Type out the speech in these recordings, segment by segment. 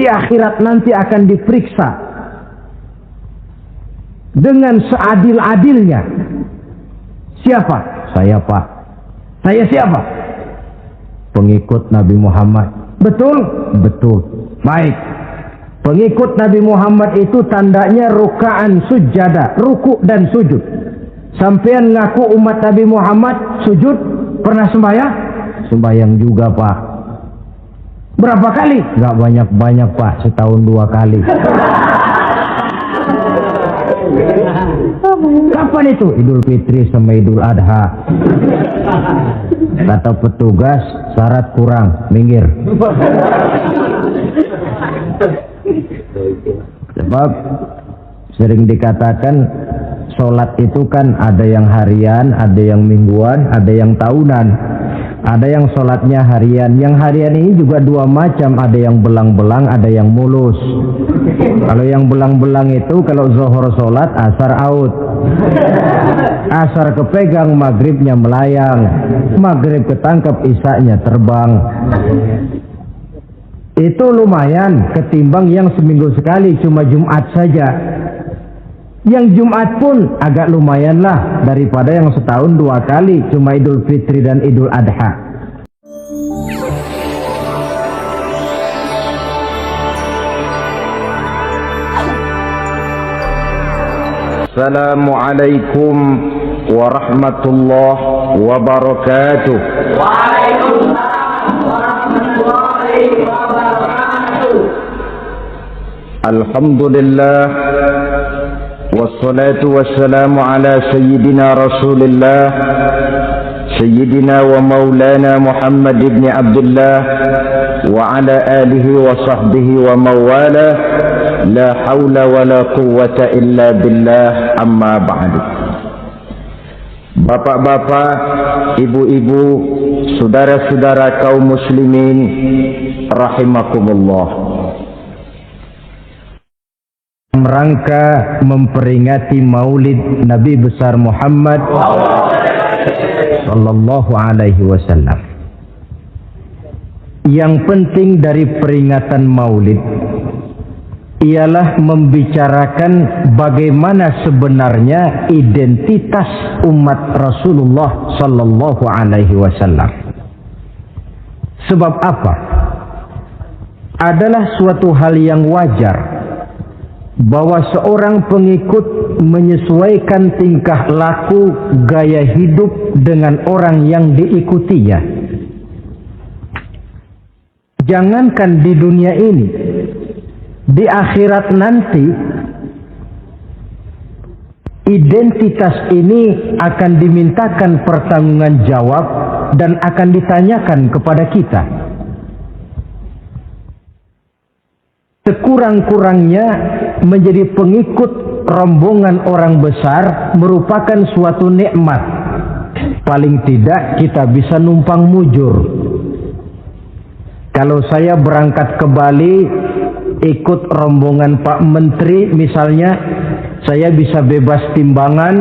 di akhirat nanti akan diperiksa dengan seadil-adilnya. Siapa? Saya, Pak. Saya siapa? Pengikut Nabi Muhammad. Betul? Betul. Baik. Pengikut Nabi Muhammad itu tandanya rukaan sujada, ruku dan sujud. Sampean ngaku umat Nabi Muhammad sujud, pernah sembahyang? Sembahyang juga, Pak. Berapa kali? Gak banyak-banyak, Pak. Setahun 2 kali. Kapan itu? Idul Fitri sama Idul Adha. Kata petugas, syarat kurang, minggir. Sebab sering dikatakan sholat itu kan ada yang harian, ada yang mingguan, ada yang tahunan. Ada yang sholatnya harian. Yang harian ini juga 2 macam. Ada yang belang-belang, ada yang mulus. Kalau yang belang-belang itu kalau zuhur sholat, asar out. Asar kepegang, maghribnya melayang. Maghrib ketangkep, isaknya terbang. Itu lumayan ketimbang yang seminggu sekali cuma Jumat saja. Yang Jumat pun agak lumayan lah daripada yang setahun 2 kali cuma Idul Fitri dan Idul Adha. Assalamualaikum warahmatullahi wabarakatuh. Waalaikumsalam warahmatullahi wabarakatuh. Alhamdulillah. Wassalatu wassalamu ala sayyidina Rasulillah Sayyidina wa maulana Muhammad ibn Abdullah wa ala alihi wa sahbihi wa mawala. La hawla wa la quwwata illa billah, amma ba'du. Bapak-bapak, ibu-ibu, saudara-saudara kaum muslimin rahimakumullah. Rangka memperingati Maulid Nabi besar Muhammad sallallahu alaihi wasallam. Yang penting dari peringatan Maulid ialah membicarakan bagaimana sebenarnya identitas umat Rasulullah sallallahu alaihi wasallam. Sebab apa? Adalah suatu hal yang wajar bahwa seorang pengikut menyesuaikan tingkah laku, gaya hidup dengan orang yang diikutinya. Jangankan di dunia ini, di akhirat nanti identitas ini akan dimintakan pertanggunggan jawab dan akan ditanyakan kepada kita. Sekurang-kurangnya menjadi pengikut rombongan orang besar merupakan suatu nikmat. Paling tidak kita bisa numpang mujur. Kalau saya berangkat ke Bali ikut rombongan Pak Menteri misalnya, saya bisa bebas timbangan,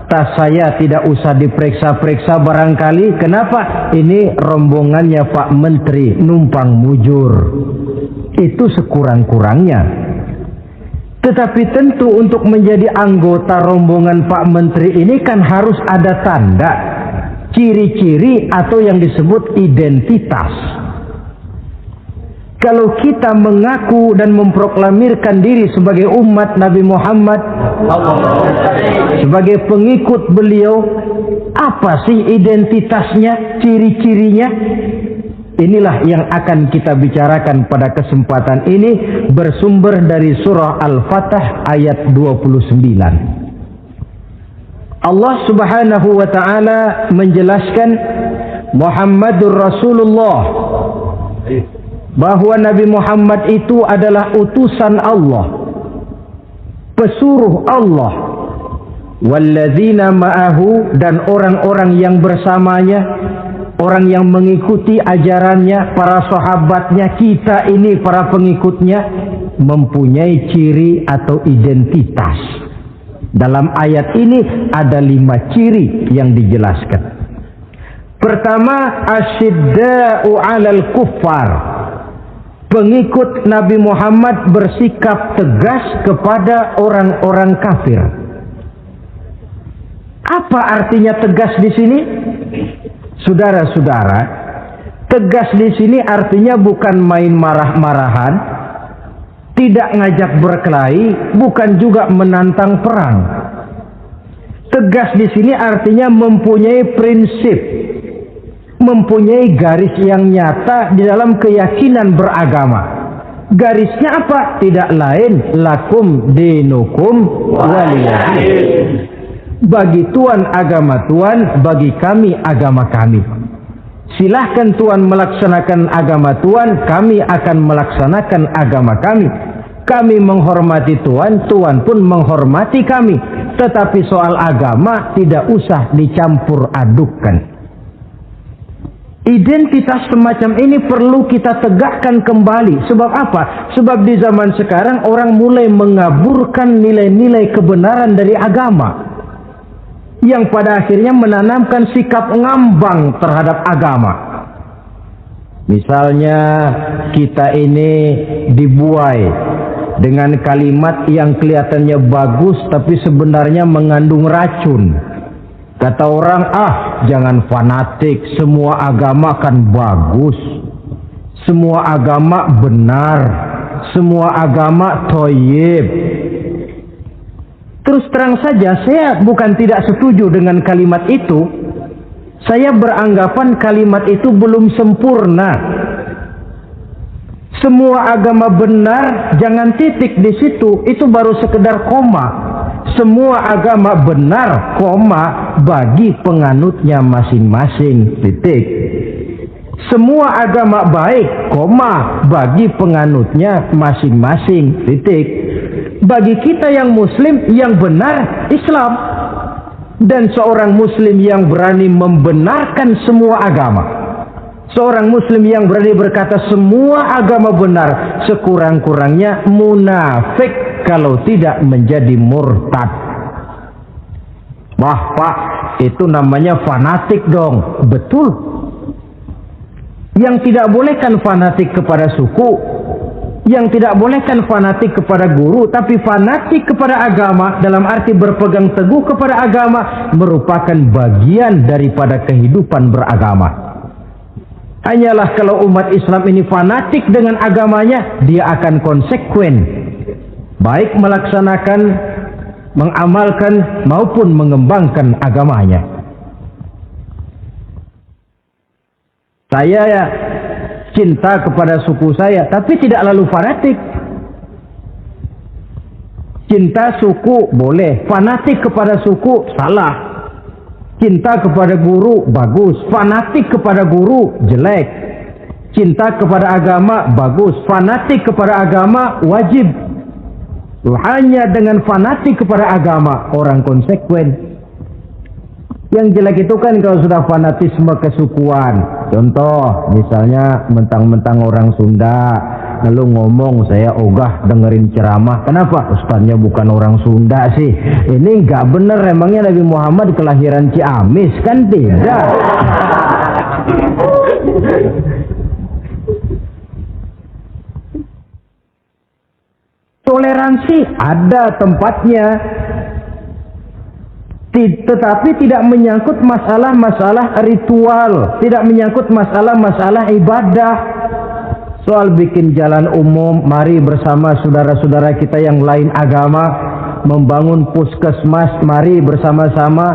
tas saya tidak usah diperiksa-periksa barangkali. Kenapa? Ini rombongannya Pak Menteri, numpang mujur. Itu sekurang-kurangnya. Tetapi tentu untuk menjadi anggota rombongan Pak Menteri ini kan harus ada tanda, ciri-ciri atau yang disebut identitas. Kalau kita mengaku dan memproklamirkan diri sebagai umat Nabi Muhammad, sebagai pengikut beliau, apa sih identitasnya, ciri-cirinya? Inilah yang akan kita bicarakan pada kesempatan ini, bersumber dari surah Al-Fatah ayat 29. Allah Subhanahu wa taala menjelaskan Muhammadur Rasulullah, bahwa Nabi Muhammad itu adalah utusan Allah, pesuruh Allah. Walladzina ma'ahu, dan orang-orang yang bersamanya, orang yang mengikuti ajarannya, para sahabatnya, kita ini para pengikutnya, mempunyai ciri atau identitas. Dalam ayat ini ada 5 ciri yang dijelaskan. Pertama, asyidda'u 'alal kuffar, pengikut Nabi Muhammad bersikap tegas kepada orang-orang kafir. Apa artinya tegas di sini? Saudara-saudara, tegas di sini artinya bukan main marah-marahan, tidak ngajak berkelahi, bukan juga menantang perang. Tegas di sini artinya mempunyai prinsip, mempunyai garis yang nyata di dalam keyakinan beragama. Garisnya apa? Tidak lain, lakum dinukum waliyadin. Bagi Tuhan agama Tuhan, bagi kami agama kami. Silahkan Tuhan melaksanakan agama Tuhan, kami akan melaksanakan agama kami. Kami menghormati Tuhan, Tuhan pun menghormati kami. Tetapi soal agama tidak usah dicampur adukkan. Identitas semacam ini perlu kita tegakkan kembali. Sebab apa? Sebab di zaman sekarang orang mulai mengaburkan nilai-nilai kebenaran dari agama, yang pada akhirnya menanamkan sikap ngambang terhadap agama. Misalnya kita ini dibuai dengan kalimat yang kelihatannya bagus tapi sebenarnya mengandung racun. Kata orang, jangan fanatik, semua agama kan bagus, semua agama benar, semua agama thayyib. Terus terang saja, saya bukan tidak setuju dengan kalimat itu. Saya beranggapan kalimat itu belum sempurna. Semua agama benar, jangan titik di situ, itu baru sekedar koma. Semua agama benar, koma, bagi penganutnya masing-masing, titik. Semua agama baik, koma, bagi penganutnya masing-masing, titik. Bagi kita yang muslim, yang benar Islam. Dan seorang muslim yang berani membenarkan semua agama, seorang muslim yang berani berkata semua agama benar, sekurang-kurangnya munafik kalau tidak menjadi murtad. Wah Pak, itu namanya fanatik dong. Betul. Yang tidak boleh kan fanatik kepada suku, yang tidak boleh kan fanatik kepada guru, tapi fanatik kepada agama dalam arti berpegang teguh kepada agama merupakan bagian daripada kehidupan beragama. Hanyalah kalau umat Islam ini fanatik dengan agamanya, dia akan konsekuen, baik melaksanakan, mengamalkan maupun mengembangkan agamanya. Saya cinta kepada suku saya, tapi tidak lalu fanatik. Cinta suku boleh, fanatik kepada suku salah. Cinta kepada guru bagus, fanatik kepada guru jelek. Cinta kepada agama bagus, fanatik kepada agama wajib. Hanya dengan fanatik kepada agama orang konsekuen. Yang jelek itu kan kalau sudah fanatisme kesukuan. Contoh, misalnya mentang-mentang orang Sunda, lalu ngomong saya ogah dengerin ceramah. Kenapa? Ustaznya bukan orang Sunda sih. Ini nggak bener, emangnya Nabi Muhammad kelahiran Ciamis? Kan tidak. Toleransi ada tempatnya, tetapi tidak menyangkut masalah-masalah ritual, tidak menyangkut masalah-masalah ibadah. Soal bikin jalan umum, mari bersama saudara-saudara kita yang lain agama membangun puskesmas, mari bersama-sama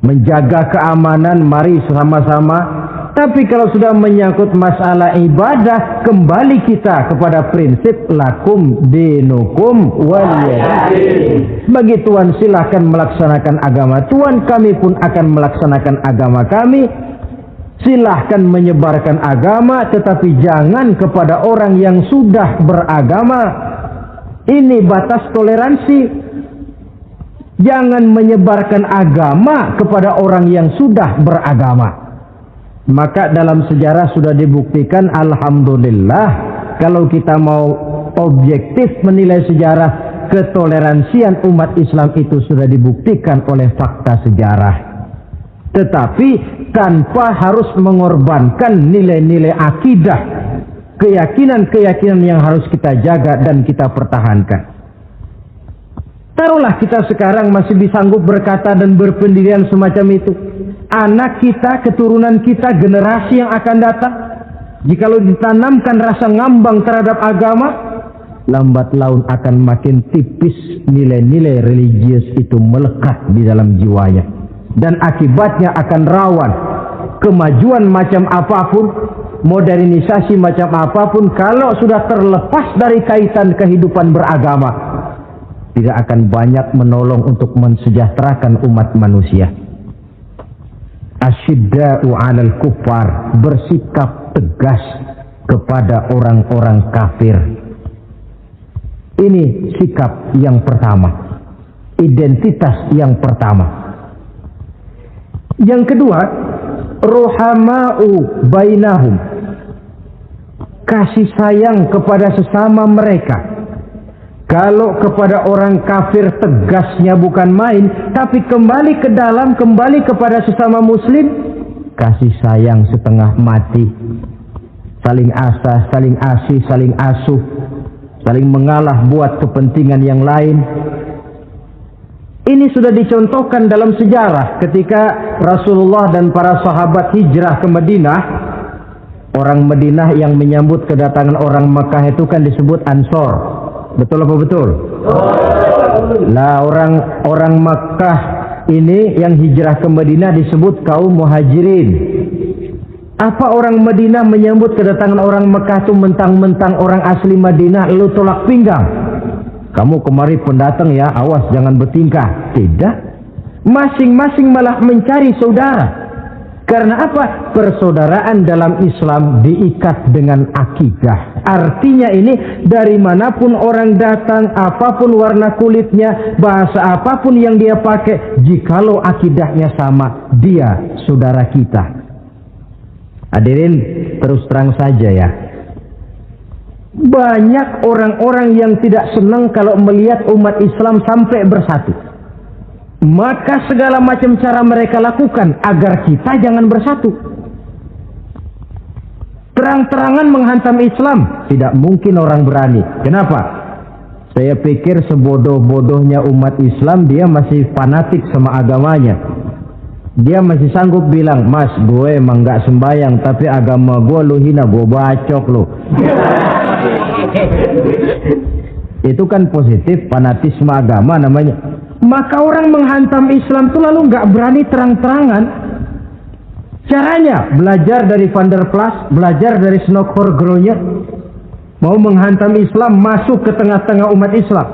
menjaga keamanan, mari sama-sama. Tapi kalau sudah menyangkut masalah ibadah, kembali kita kepada prinsip lakum dinukum waliyadin. Bagi Tuhan silahkan melaksanakan agama Tuhan, kami pun akan melaksanakan agama kami. Silahkan menyebarkan agama, tetapi jangan kepada orang yang sudah beragama. Ini batas toleransi. Jangan menyebarkan agama kepada orang yang sudah beragama. Maka dalam sejarah sudah dibuktikan, alhamdulillah, kalau kita mau objektif menilai sejarah, ketoleransian umat Islam itu sudah dibuktikan oleh fakta sejarah. Tetapi tanpa harus mengorbankan nilai-nilai akidah, keyakinan-keyakinan yang harus kita jaga dan kita pertahankan. Taruhlah kita sekarang masih disanggup berkata dan berpendirian semacam itu. Anak kita, keturunan kita, generasi yang akan datang, jikalau ditanamkan rasa ngambang terhadap agama, lambat laun akan makin tipis nilai-nilai religius itu melekat di dalam jiwanya. Dan akibatnya akan rawan kemajuan macam apapun, modernisasi macam apapun, kalau sudah terlepas dari kaitan kehidupan beragama, tidak akan banyak menolong untuk mensejahterakan umat manusia. Asyidda'u 'alal kuffar, bersikap tegas kepada orang-orang kafir. Ini sikap yang pertama, identitas yang pertama. Yang kedua, ruhama'u bainahum, kasih sayang kepada sesama mereka. Kalau kepada orang kafir tegasnya bukan main, tapi kembali ke dalam, kembali kepada sesama muslim, kasih sayang setengah mati. Saling asah, saling asih, saling asuh, saling mengalah buat kepentingan yang lain. Ini sudah dicontohkan dalam sejarah ketika Rasulullah dan para sahabat hijrah ke Madinah. Orang Madinah yang menyambut kedatangan orang Makkah itu kan disebut Ansor. Betul apa betul? Lah orang Makkah ini yang hijrah ke Madinah disebut kaum Muhajirin. Apa orang Madinah menyambut kedatangan orang Makkah itu mentang-mentang orang asli Madinah lalu tolak pinggang? Kamu kemari pendatang ya, awas jangan bertingkah. Tidak. Masing-masing malah mencari saudara. Karena apa? Persaudaraan dalam Islam diikat dengan akidah. Artinya ini dari manapun orang datang, apapun warna kulitnya, bahasa apapun yang dia pakai, jikalau akidahnya sama, dia saudara kita. Hadirin, terus terang saja ya. Banyak orang-orang yang tidak senang kalau melihat umat Islam sampai bersatu. Maka segala macam cara mereka lakukan agar kita jangan bersatu. Terang-terangan menghantam Islam, tidak mungkin orang berani. Kenapa? Saya pikir sebodoh-bodohnya umat Islam, dia masih fanatik sama agamanya. Dia masih sanggup bilang, "Mas, gue emang gak sembayang, tapi agama gue lu hina, gue bacok lu." Itu kan positif, fanatisme agama namanya. Maka orang menghantam Islam itu lalu nggak berani terang-terangan. Caranya belajar dari Van der Plas, belajar dari Snokor-Gronya. Mau menghantam Islam, masuk ke tengah-tengah umat Islam.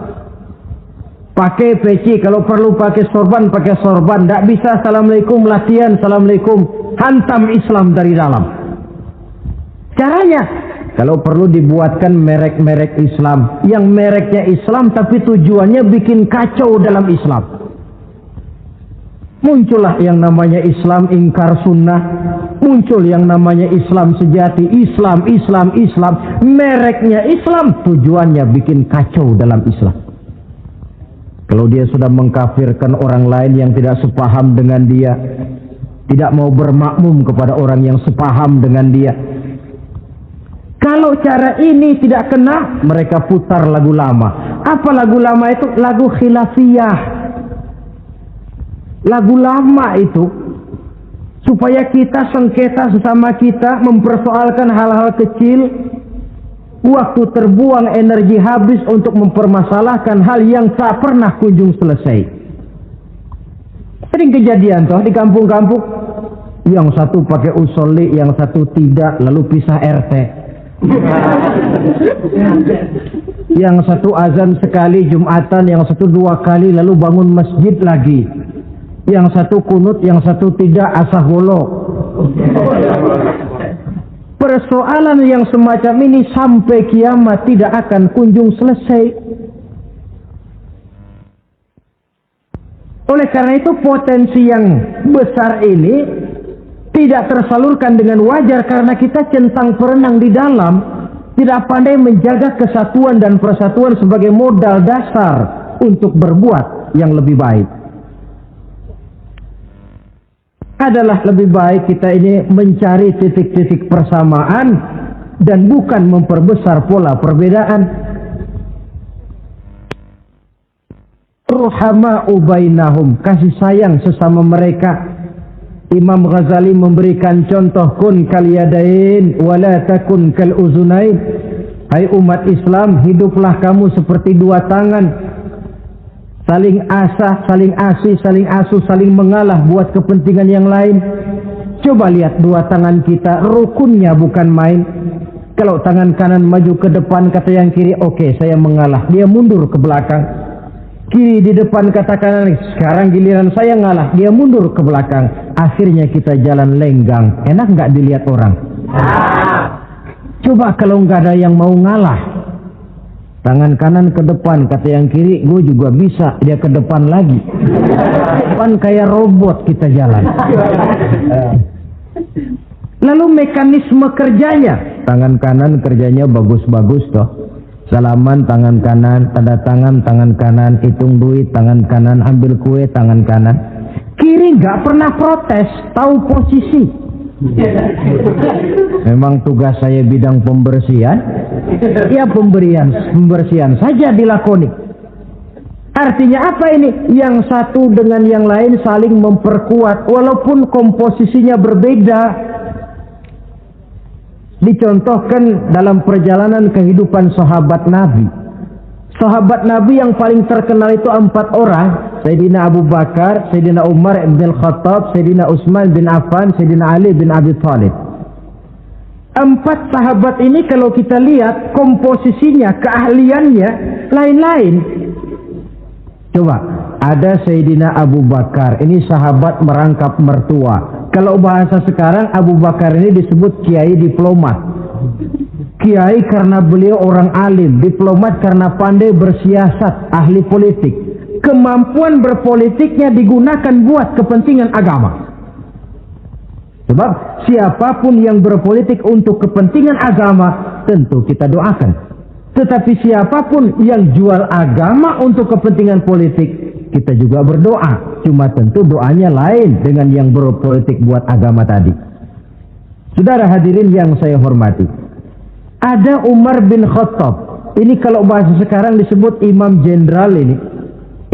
Pakai peci, kalau perlu pakai sorban, pakai sorban. Nggak bisa assalamualaikum latihan, assalamualaikum, hantam Islam dari dalam. Caranya, kalau perlu dibuatkan merek-merek Islam, yang mereknya Islam tapi tujuannya bikin kacau dalam Islam. Muncullah yang namanya Islam ingkar sunnah, muncul yang namanya Islam sejati, Islam, mereknya Islam, tujuannya bikin kacau dalam Islam. Kalau dia sudah mengkafirkan orang lain yang tidak sepaham dengan dia, tidak mau bermakmum kepada orang yang sepaham dengan dia. Kalau cara ini tidak kena, mereka putar lagu lama. Apa lagu lama itu? Lagu khilafiyah. Lagu lama itu supaya kita sengketa sesama kita, mempersoalkan hal-hal kecil, waktu terbuang, energi habis untuk mempermasalahkan hal yang tak pernah kunjung selesai. Sering kejadian toh di kampung-kampung, yang satu pakai usolli, yang satu tidak, lalu pisah RT. Yang satu azan sekali Jumatan, yang satu 2 kali, lalu bangun masjid lagi. Yang satu kunut, yang satu tidak, asaholo. Persoalan yang semacam ini sampai kiamat tidak akan kunjung selesai. Oleh karena itu potensi yang besar ini tidak tersalurkan dengan wajar karena kita centang perenang di dalam, tidak pandai menjaga kesatuan dan persatuan sebagai modal dasar untuk berbuat yang lebih baik. Adalah lebih baik kita ini mencari titik-titik persamaan dan bukan memperbesar pola perbedaan. Ruhama'u bainahum, kasih sayang sesama mereka. Imam Ghazali memberikan contoh, kun kal yadain wala takun kal uzunain. Hai umat Islam, hiduplah kamu seperti dua tangan, saling asah, saling asih, saling asuh, saling mengalah buat kepentingan yang lain. Coba lihat dua tangan kita, rukunnya bukan main. Kalau tangan kanan maju ke depan, kata yang kiri, oke, saya mengalah, dia mundur ke belakang. Kiri di depan, kata kanan, sekarang giliran saya ngalah, dia mundur ke belakang. Akhirnya kita jalan lenggang. Enak nggak dilihat orang? Coba kalau nggak ada yang mau ngalah, tangan kanan ke depan, kata yang kiri, gue juga bisa, dia ke depan lagi. Depan kayak robot kita jalan. Lalu mekanisme kerjanya, tangan kanan kerjanya bagus-bagus toh. Salaman tangan kanan, tanda tangan tangan kanan, hitung duit tangan kanan, ambil kue tangan kanan. Kiri nggak pernah protes, tahu posisi. Memang tugas saya bidang pembersihan, ya pembersihan saja dilakoni. Artinya apa ini? Yang satu dengan yang lain saling memperkuat walaupun komposisinya berbeda. Dicontohkan dalam perjalanan kehidupan sahabat Nabi. Sahabat Nabi yang paling terkenal itu 4 orang. Sayyidina Abu Bakar, Sayyidina Umar bin Al-Khattab, Sayyidina Utsman bin Affan, Sayyidina Ali bin Abi Thalib. 4 sahabat ini kalau kita lihat komposisinya, keahliannya lain-lain. Coba, ada Sayyidina Abu Bakar, ini sahabat merangkap mertua. Kalau bahasa sekarang, Abu Bakar ini disebut kiai diplomat. Kiai karena beliau orang alim, diplomat karena pandai bersiasat, ahli politik. Kemampuan berpolitiknya digunakan buat kepentingan agama. Sebab siapapun yang berpolitik untuk kepentingan agama, tentu kita doakan. Tetapi siapapun yang jual agama untuk kepentingan politik, kita juga berdoa. Cuma tentu doanya lain dengan yang berpolitik buat agama tadi. Saudara hadirin yang saya hormati, ada Umar bin Khattab. Ini kalau bahasa sekarang disebut imam jenderal ini.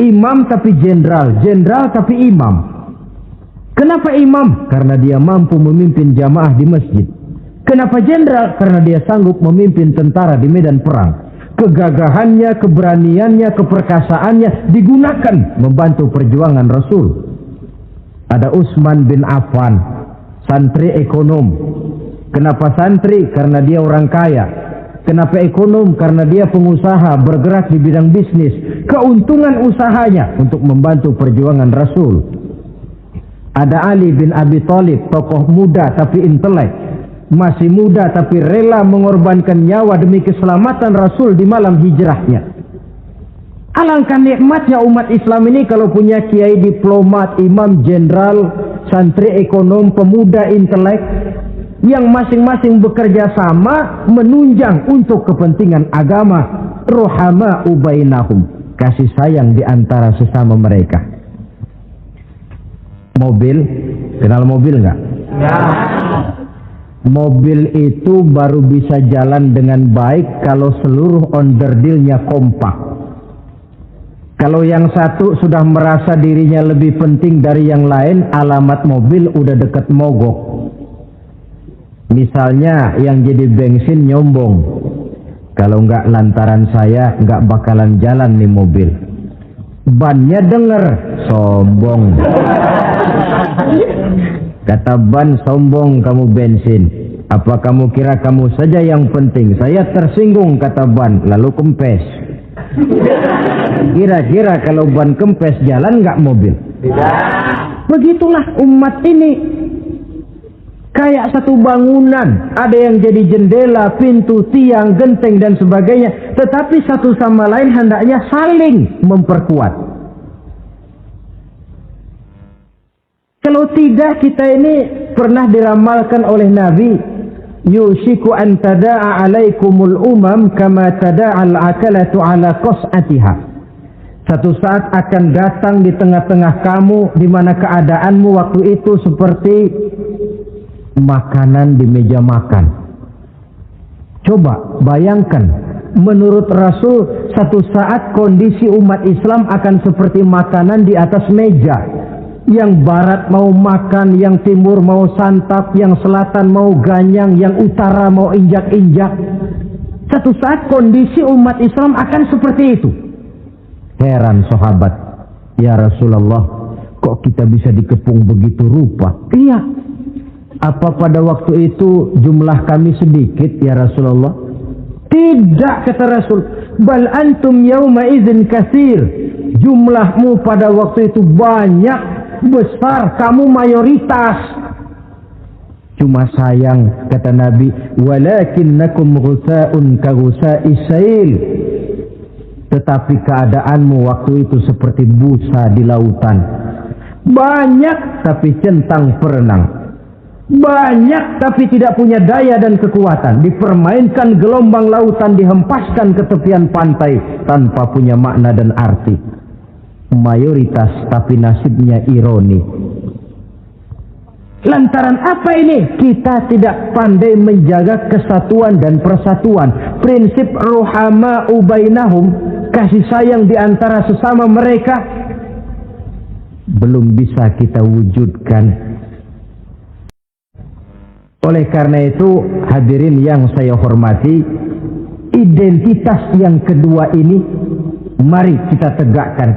Imam tapi jenderal, jenderal tapi imam. Kenapa imam? Karena dia mampu memimpin jamaah di masjid. Kenapa jenderal? Karena dia sanggup memimpin tentara di medan perang. Kegagahannya, keberaniannya, keperkasaannya digunakan membantu perjuangan Rasul. Ada Utsman bin Affan, santri ekonom. Kenapa santri? Karena dia orang kaya. Kenapa ekonom? Karena dia pengusaha bergerak di bidang bisnis. Keuntungan usahanya untuk membantu perjuangan Rasul. Ada Ali bin Abi Thalib, tokoh muda tapi intelek. Masih muda tapi rela mengorbankan nyawa demi keselamatan Rasul di malam hijrahnya. Alangkah nikmatnya umat Islam ini kalau punya kiai diplomat, imam jenderal, santri ekonom, pemuda intelek yang masing-masing bekerja sama menunjang untuk kepentingan agama. Ruhama'u bainahum, kasih sayang di antara sesama mereka. Mobil, kenal mobil nggak? Ya. Mobil itu baru bisa jalan dengan baik kalau seluruh onderdilnya kompak. Kalau yang satu sudah merasa dirinya lebih penting dari yang lain, alamat mobil udah deket mogok. Misalnya yang jadi bensin nyombong, kalau nggak lantaran saya nggak bakalan jalan nih mobil. Bannya denger, sombong. Kata ban, sombong kamu bensin. Apa kamu kira kamu saja yang penting? Saya tersinggung, kata ban, lalu kempes. Kira-kira kalau ban kempes jalan nggak mobil? Tidak. Begitulah umat ini. Kayak satu bangunan. Ada yang jadi jendela, pintu, tiang, genteng dan sebagainya. Tetapi satu sama lain hendaknya saling memperkuat. Kalau tidak, kita ini pernah diramalkan oleh Nabi, yushiku an tada'a alaikumul umam kama tada'al akalatu ala qas'atiha. Satu saat akan datang di tengah-tengah kamu di mana keadaanmu waktu itu seperti makanan di meja makan. Coba bayangkan, menurut Rasul satu saat kondisi umat Islam akan seperti makanan di atas meja. Yang barat mau makan, yang timur mau santap, yang selatan mau ganyang, yang utara mau injak-injak. Satu saat kondisi umat Islam akan seperti itu. Heran sahabat, ya Rasulullah, kok kita bisa dikepung begitu rupa? Iya. Apa pada waktu itu jumlah kami sedikit ya Rasulullah? Tidak, kata Rasul. Bal antum yawma idzin katsir. Jumlahmu pada waktu itu banyak, besar, kamu mayoritas. Cuma sayang, kata Nabi, walakinnakum ghusa'un ka ghusa'is sail. Tetapi keadaanmu waktu itu seperti busa di lautan. Banyak tapi centang perenang. Banyak tapi tidak punya daya dan kekuatan. Dipermainkan gelombang lautan, dihempaskan ke tepian pantai tanpa punya makna dan arti. Mayoritas tapi nasibnya ironi. Lantaran apa ini? Kita tidak pandai menjaga kesatuan dan persatuan. Prinsip ruhama'u bainahum, kasih sayang di antara sesama mereka, belum bisa kita wujudkan. Oleh karena itu, hadirin yang saya hormati, identitas yang kedua ini mari kita tegakkan,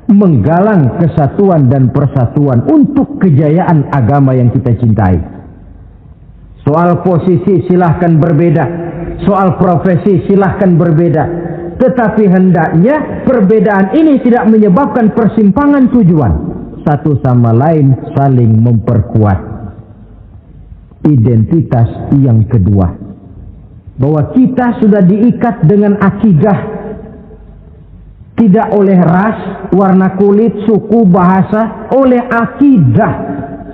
menggalang kesatuan dan persatuan untuk kejayaan agama yang kita cintai. Soal posisi silahkan berbeda, soal profesi silahkan berbeda, tetapi hendaknya perbedaan ini tidak menyebabkan persimpangan tujuan. Satu sama lain saling memperkuat. Identitas yang kedua, bahwa kita sudah diikat dengan akidah, tidak oleh ras, warna kulit, suku, bahasa, oleh akidah.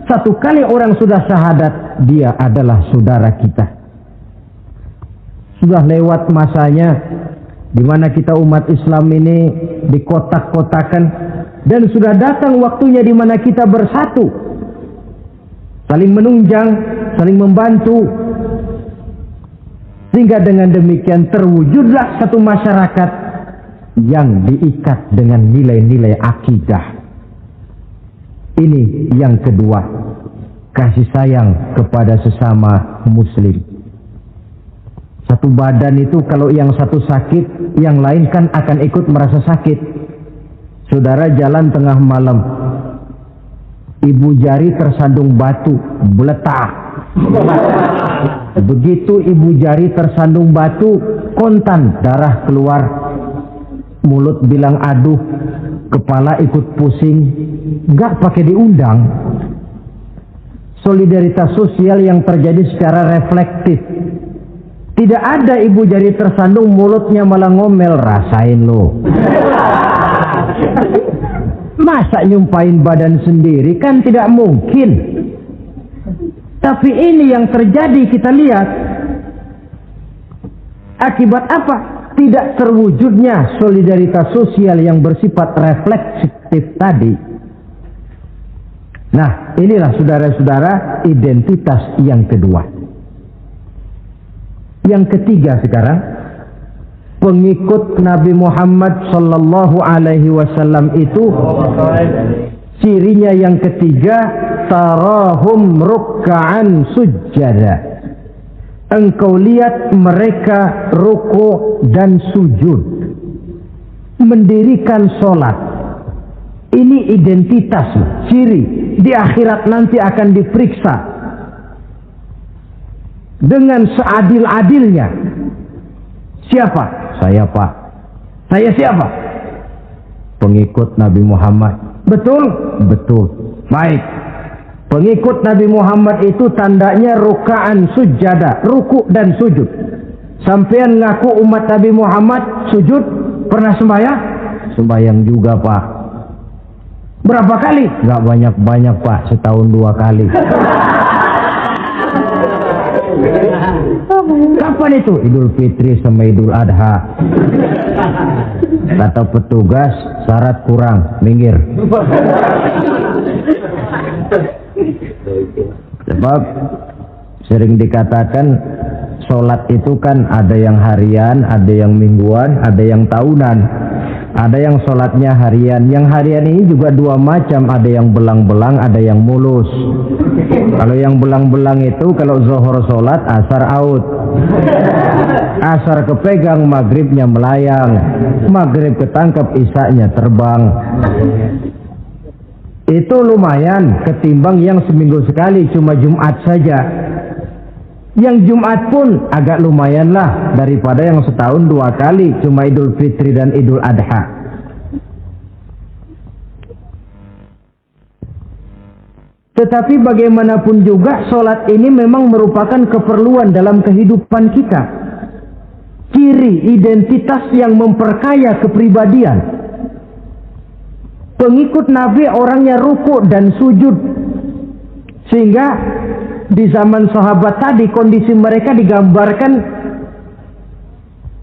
Satu kali orang sudah syahadat, dia adalah saudara kita. Sudah lewat masanya di mana kita umat Islam ini dikotak-kotakan, dan sudah datang waktunya di mana kita bersatu, saling menunjang, saling membantu, sehingga dengan demikian terwujudlah satu masyarakat yang diikat dengan nilai-nilai akidah. Ini yang kedua, kasih sayang kepada sesama muslim. Satu badan itu kalau yang satu sakit, yang lain kan akan ikut merasa sakit. Saudara jalan tengah malam, ibu jari tersandung batu, meletak. Begitu ibu jari tersandung batu, kontan, darah keluar. Mulut bilang aduh, kepala ikut pusing, nggak pakai diundang. Solidaritas sosial yang terjadi secara reflektif. Tidak ada ibu jari tersandung, mulutnya malah ngomel, rasain lo. Masa nyumpain badan sendiri, kan tidak mungkin. Tapi ini yang terjadi, kita lihat. Akibat apa? Tidak terwujudnya solidaritas sosial yang bersifat refleksif tadi. Nah, inilah saudara-saudara identitas yang kedua. Yang ketiga sekarang, pengikut Nabi Muhammad sallallahu alaihi wasallam itu cirinya yang ketiga, tarahum ruk'an sujjada. Engkau lihat mereka ruku dan sujud, mendirikan sholat. Ini identitas, ciri. Di akhirat nanti akan diperiksa dengan seadil-adilnya. Siapa? Saya, Pak. Saya siapa? Pengikut Nabi Muhammad. Betul? Betul. Baik. Pengikut Nabi Muhammad itu tandanya ruka'an sujada, ruku dan sujud. Sampean ngaku umat Nabi Muhammad sujud, pernah sembahyang? Sembahyang juga, Pak. Berapa kali? Gak banyak-banyak, Pak, setahun 2 kali. Kapan itu? Idul Fitri sama Idul Adha. Kata petugas, syarat kurang, minggir. Sebab sering dikatakan Sholat itu kan ada yang harian, ada yang mingguan, ada yang tahunan. Ada yang sholatnya harian. Yang harian ini juga dua macam. Ada yang belang-belang, ada yang mulus. Kalau yang belang-belang itu kalau zuhur sholat, asar out. Asar kepegang, maghribnya melayang. Maghrib ketangkep, isanya terbang. Itu lumayan ketimbang yang seminggu sekali cuma Jumat saja. Yang Jumat pun agak lumayan lah daripada yang setahun 2 kali cuma Idul Fitri dan Idul Adha. Tetapi bagaimanapun juga sholat ini memang merupakan keperluan dalam kehidupan kita. Ciri identitas yang memperkaya kepribadian. Pengikut Nabi orangnya ruku dan sujud. Sehingga di zaman sahabat tadi kondisi mereka digambarkan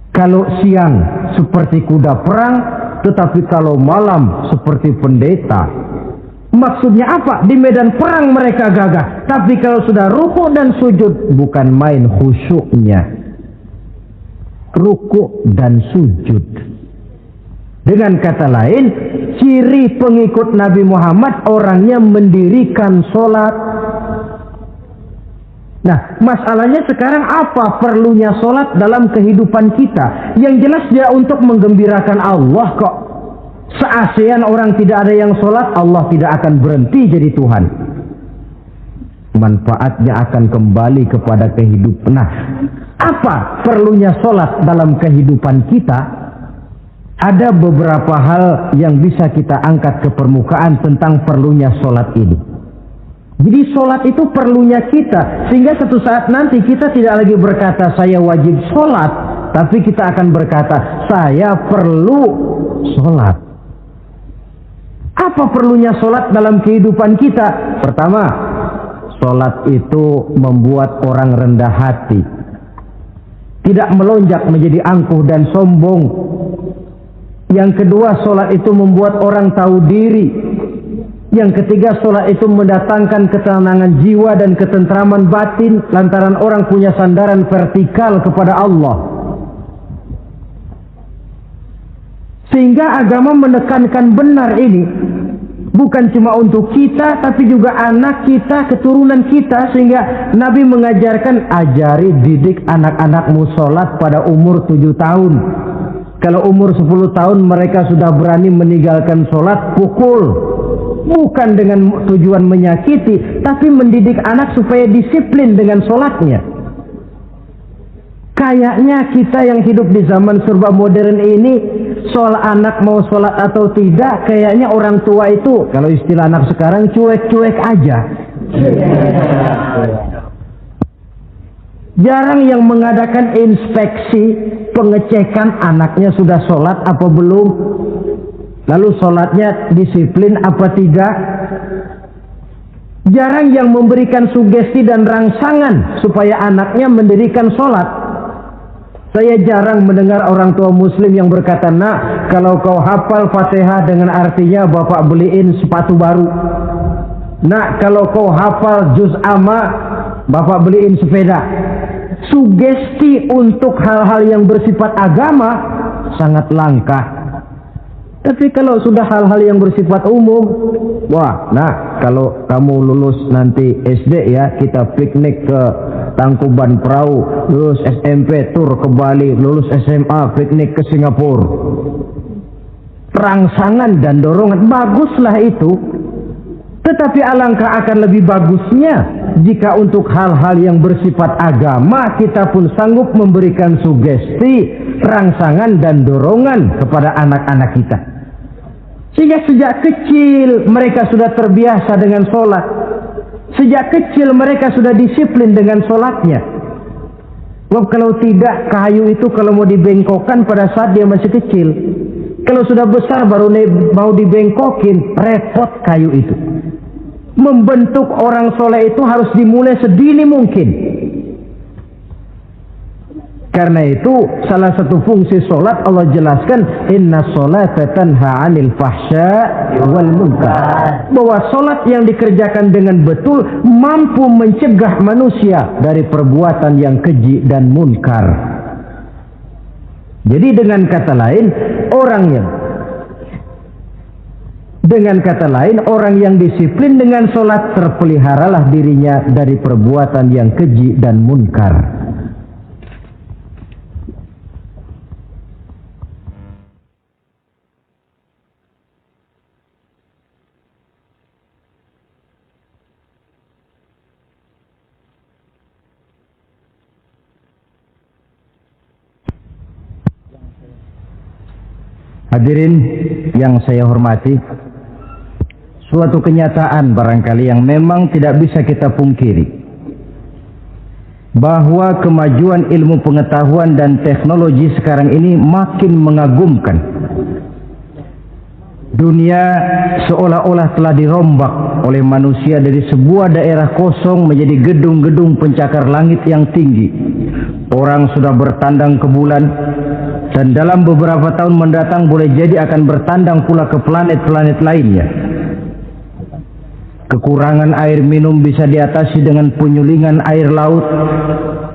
kalau siang seperti kuda perang, tetapi kalau malam seperti pendeta. Maksudnya apa? Di medan perang mereka gagah, tapi kalau sudah ruku dan sujud bukan main khusyuknya. Ruku dan sujud. Dengan kata lain, ciri pengikut Nabi Muhammad orangnya mendirikan sholat. Nah, masalahnya sekarang apa perlunya sholat dalam kehidupan kita? Yang jelas dia untuk menggembirakan Allah kok. Se-ASEAN orang tidak ada yang sholat, Allah tidak akan berhenti jadi Tuhan. Manfaatnya akan kembali kepada kehidupan. Nah, apa perlunya sholat dalam kehidupan kita? Ada beberapa hal yang bisa kita angkat ke permukaan tentang perlunya sholat ini. Jadi sholat itu perlunya kita. Sehingga suatu saat nanti kita tidak lagi berkata saya wajib sholat. Tapi kita akan berkata saya perlu sholat. Apa perlunya sholat dalam kehidupan kita? Pertama, sholat itu membuat orang rendah hati. Tidak melonjak menjadi angkuh dan sombong. Yang kedua, sholat itu membuat orang tahu diri. Yang ketiga, sholat itu mendatangkan ketenangan jiwa dan ketentraman batin lantaran orang punya sandaran vertikal kepada Allah. Sehingga agama menekankan benar ini bukan cuma untuk kita tapi juga anak kita, keturunan kita. Sehingga Nabi mengajarkan ajari didik anak-anakmu sholat pada umur 7 tahun. Kalau umur 10 tahun mereka sudah berani meninggalkan sholat, pukul. Bukan dengan tujuan menyakiti, tapi mendidik anak supaya disiplin dengan sholatnya. Kayaknya kita yang hidup di zaman serba modern ini, soal anak mau sholat atau tidak, kayaknya orang tua itu, kalau istilah anak sekarang, cuek-cuek aja. Jarang yang mengadakan inspeksi, pengecekan anaknya sudah sholat apa belum. Lalu sholatnya disiplin apa tidak? Jarang yang memberikan sugesti dan rangsangan supaya anaknya mendirikan sholat. Saya jarang mendengar orang tua muslim yang berkata, nak, kalau kau hafal Fatihah dengan artinya bapak beliin sepatu baru. Nak, kalau kau hafal juz amma, bapak beliin sepeda. Sugesti untuk hal-hal yang bersifat agama sangat langka. Tapi kalau sudah hal-hal yang bersifat umum, wah, nah, kalau kamu lulus nanti SD ya, kita piknik ke Tangkuban Perahu, lulus SMP tur ke Bali, lulus SMA piknik ke Singapura. Rangsangan dan dorongan, baguslah itu. Tetapi alangkah akan lebih bagusnya jika untuk hal-hal yang bersifat agama kita pun sanggup memberikan sugesti, rangsangan dan dorongan kepada anak-anak kita. Sehingga sejak kecil mereka sudah terbiasa dengan sholat. Sejak kecil mereka sudah disiplin dengan sholatnya. Sebab kalau tidak, kayu itu kalau mau dibengkokkan pada saat dia masih kecil. Kalau sudah besar baru mau dibengkokin, repot kayu itu. Membentuk orang soleh itu harus dimulai sedini mungkin. Karena itu salah satu fungsi solat Allah jelaskan inna sholata tanha 'anil fahsya wal munkar. Bahwa solat yang dikerjakan dengan betul mampu mencegah manusia dari perbuatan yang keji dan munkar. Jadi dengan kata lain orang yang disiplin dengan solat terpeliharalah dirinya dari perbuatan yang keji dan munkar. Hadirin yang saya hormati, suatu kenyataan barangkali yang memang tidak bisa kita pungkiri, bahwa kemajuan ilmu pengetahuan dan teknologi sekarang ini makin mengagumkan. Dunia seolah-olah telah dirombak oleh manusia dari sebuah daerah kosong menjadi gedung-gedung pencakar langit yang tinggi. Orang sudah bertandang ke bulan, dan dalam beberapa tahun mendatang boleh jadi akan bertandang pula ke planet-planet lainnya. Kekurangan air minum bisa diatasi dengan penyulingan air laut.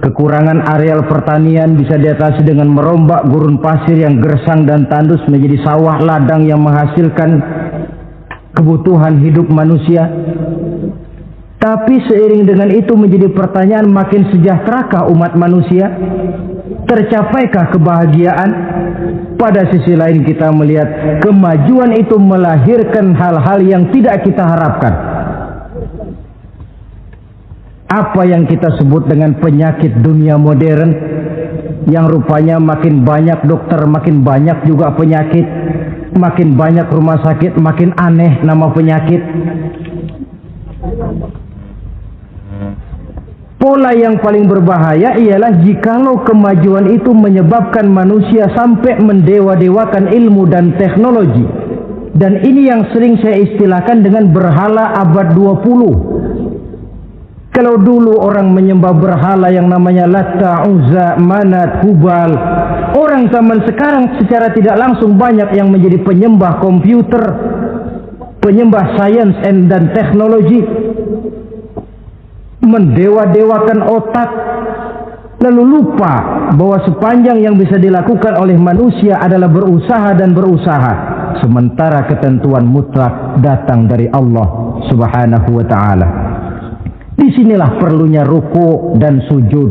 Kekurangan areal pertanian bisa diatasi dengan merombak gurun pasir yang gersang dan tandus menjadi sawah ladang yang menghasilkan kebutuhan hidup manusia. Tapi seiring dengan itu menjadi pertanyaan, makin sejahterakah umat manusia? Tercapaikah kebahagiaan? Pada sisi lain kita melihat kemajuan itu melahirkan hal-hal yang tidak kita harapkan. Apa yang kita sebut dengan penyakit dunia modern, yang rupanya makin banyak dokter, makin banyak juga penyakit, makin banyak rumah sakit, makin aneh nama penyakit. Pola yang paling berbahaya ialah jikalau kemajuan itu menyebabkan manusia sampai mendewa-dewakan ilmu dan teknologi. Dan ini yang sering saya istilahkan dengan berhala abad 20. Kalau dulu orang menyembah berhala yang namanya Latta, Uzza, Manat, Hubal, orang zaman sekarang secara tidak langsung banyak yang menjadi penyembah komputer, penyembah sains dan teknologi, mendewa-dewakan otak, lalu lupa bahwa sepanjang yang bisa dilakukan oleh manusia adalah berusaha dan berusaha, sementara ketentuan mutlak datang dari Allah Subhanahu wa ta'ala. Disinilah perlunya ruku dan sujud,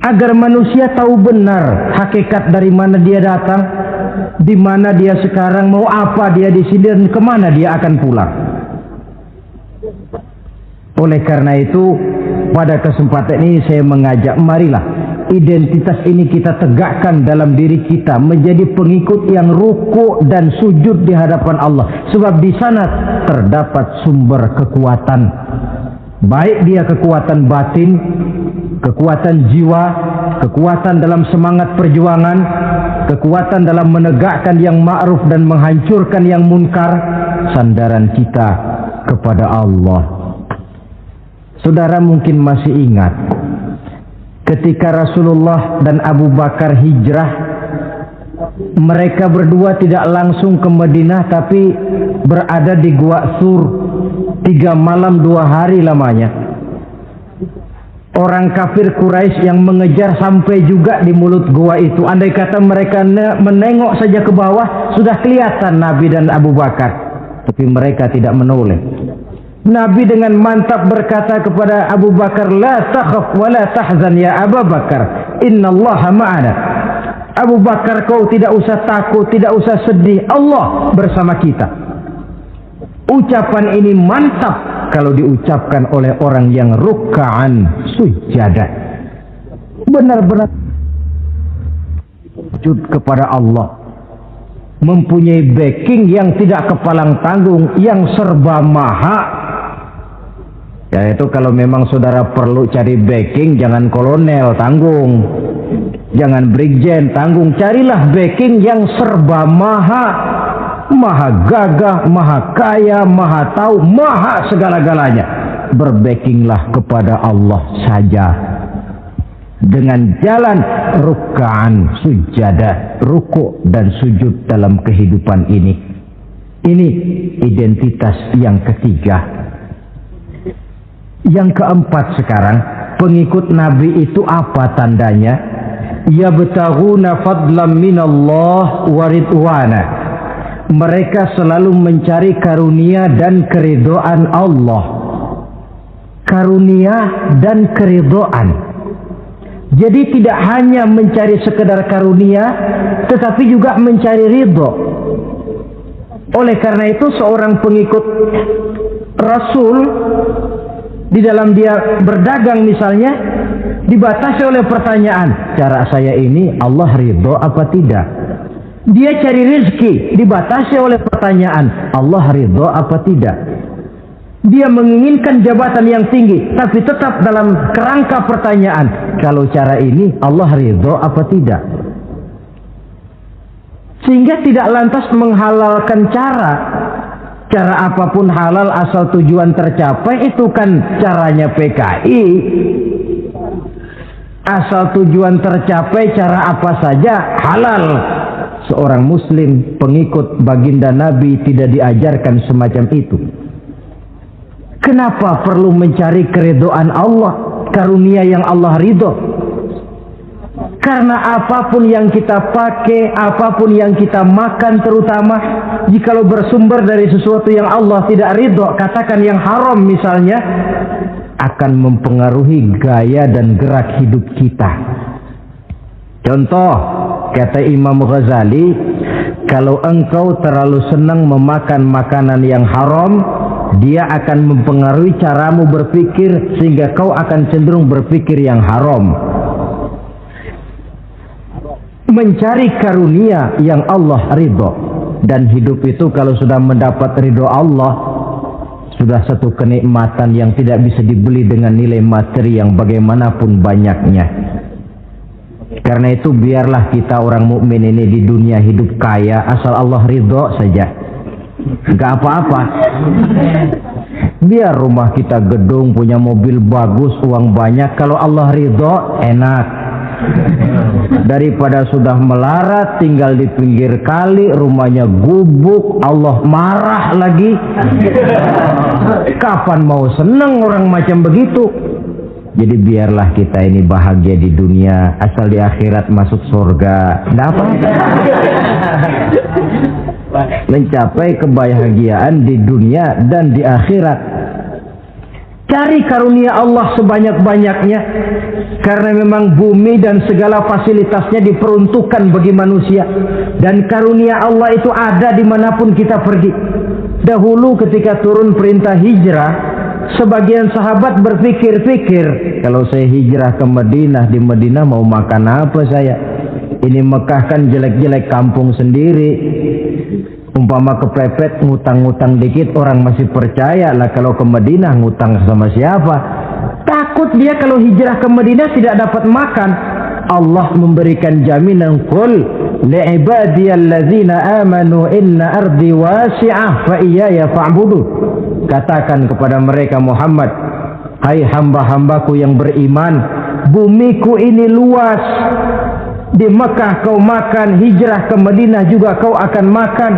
agar manusia tahu benar hakikat dari mana dia datang, di mana dia sekarang, mau apa dia di sini, dan kemana dia akan pulang. Oleh karena itu, pada kesempatan ini saya mengajak, marilah identitas ini kita tegakkan dalam diri kita, menjadi pengikut yang ruku dan sujud di hadapan Allah. Sebab di sana terdapat sumber kekuatan, baik dia kekuatan batin, kekuatan jiwa, kekuatan dalam semangat perjuangan, kekuatan dalam menegakkan yang ma'ruf dan menghancurkan yang munkar. Sandaran kita kepada Allah. Saudara mungkin masih ingat ketika Rasulullah dan Abu Bakar hijrah, mereka berdua tidak langsung ke Madinah tapi berada di Gua Sur 3 malam 2 hari lamanya. Orang kafir Quraisy yang mengejar sampai juga di mulut gua itu. Andai kata mereka menengok saja ke bawah, sudah kelihatan Nabi dan Abu Bakar, tapi mereka tidak menoleh. Nabi dengan mantap berkata kepada Abu Bakar, la takhaf wa la tahzan ya Abu Bakar, innallaha ma'ana. Abu Bakar, kau tidak usah takut, tidak usah sedih, Allah bersama kita. Ucapan ini mantap kalau diucapkan oleh orang yang ruk'an sujada, benar-benar sujud kepada Allah, mempunyai backing yang tidak kepalang tanggung, yang serba maha. Ya itu kalau memang saudara perlu cari backing, jangan kolonel tanggung, jangan brigjen tanggung, carilah backing yang serba maha, maha gagah, maha kaya, maha tahu, maha segala-galanya. Berbackinglah kepada Allah saja. dengan jalan ruk'an sujada, ruku' dan sujud dalam kehidupan ini. Ini identitas yang ketiga. Yang keempat sekarang, pengikut Nabi itu apa tandanya? Yabtaghuna fadlan minallah wa ridwana. Mereka selalu mencari karunia dan keridhaan Allah. Karunia dan keridhaan. Jadi tidak hanya mencari sekedar karunia, tetapi juga mencari ridho. Oleh karena itu seorang pengikut Rasul, di dalam dia berdagang misalnya, dibatasi oleh pertanyaan, cara saya ini Allah ridho apa tidak? Dia cari rezeki, dibatasi oleh pertanyaan, Allah ridho apa tidak? Dia menginginkan jabatan yang tinggi, tapi tetap dalam kerangka pertanyaan, kalau cara ini Allah ridho apa tidak? Sehingga tidak lantas menghalalkan cara apapun halal asal tujuan tercapai, itu kan caranya PKI. Asal tujuan tercapai cara apa saja halal. Seorang muslim pengikut baginda Nabi tidak diajarkan semacam itu. Kenapa perlu mencari keridhaan Allah, karunia yang Allah ridho? Karena apapun yang kita pakai, apapun yang kita makan, terutama jikalau bersumber dari sesuatu yang Allah tidak ridho, katakan yang haram misalnya, akan mempengaruhi gaya dan gerak hidup kita. Contoh, kata Imam Ghazali, kalau engkau terlalu senang memakan makanan yang haram, dia akan mempengaruhi caramu berpikir sehingga kau akan cenderung berpikir yang haram. Mencari karunia yang Allah ridho, dan hidup itu kalau sudah mendapat ridho Allah, sudah satu kenikmatan yang tidak bisa dibeli dengan nilai materi yang bagaimanapun banyaknya. Karena itu biarlah kita orang mukmin ini di dunia hidup kaya asal Allah ridho saja, nggak apa-apa. Biar rumah kita gedung, punya mobil bagus, uang banyak, kalau Allah ridho enak. Daripada sudah melarat tinggal di pinggir kali, rumahnya gubuk, Allah marah lagi. Kapan mau senang orang macam begitu? Jadi biarlah kita ini bahagia di dunia, asal di akhirat masuk surga. Nggak apa? Mencapai kebahagiaan di dunia dan di akhirat. Cari karunia Allah sebanyak-banyaknya, karena memang bumi dan segala fasilitasnya diperuntukkan bagi manusia, dan karunia Allah itu ada dimanapun kita pergi. Dahulu ketika turun perintah hijrah, sebagian sahabat berpikir-pikir, kalau saya hijrah ke Madinah, di Madinah mau makan apa saya? Ini Mekah kan jelek-jelek, kampung sendiri. Umpama kepepet ngutang-ngutang dikit orang masih percaya lah, kalau ke Madinah ngutang sama siapa? Takut dia kalau hijrah ke Madinah tidak dapat makan. Allah memberikan jaminan, qul li'ibadiyallazina amanu inna ardi wasi'ah fa iyaya fa'budu. Katakan kepada mereka Muhammad, hai hamba-hambaku yang beriman, bumiku ini luas. Di Mekah kau makan, hijrah ke Madinah juga kau akan makan.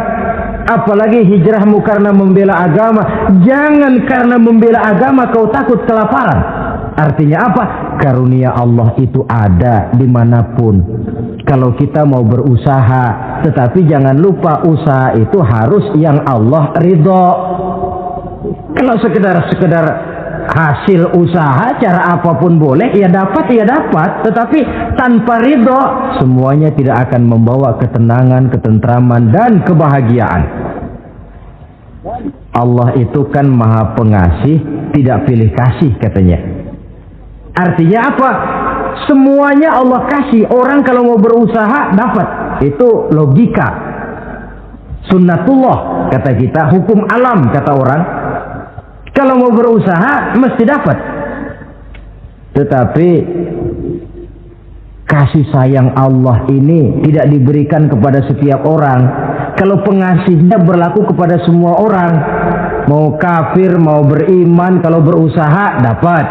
Apalagi hijrahmu karena membela agama. Jangan karena membela agama kau takut kelaparan. Artinya apa? Karunia Allah itu ada dimanapun. Kalau kita mau berusaha, tetapi jangan lupa usaha itu harus yang Allah ridho. Kalau sekedar hasil usaha cara apapun boleh, ya dapat, tetapi tanpa ridho semuanya tidak akan membawa ketenangan, ketentraman dan kebahagiaan. Allah itu kan maha pengasih, tidak pilih kasih katanya. Artinya apa? Semuanya Allah kasih. Orang kalau mau berusaha dapat, itu logika, sunnatullah kata kita, hukum alam kata orang. Kalau mau berusaha mesti dapat. Tetapi kasih sayang Allah ini tidak diberikan kepada setiap orang. Kalau pengasihnya berlaku kepada semua orang, mau kafir mau beriman, kalau berusaha dapat.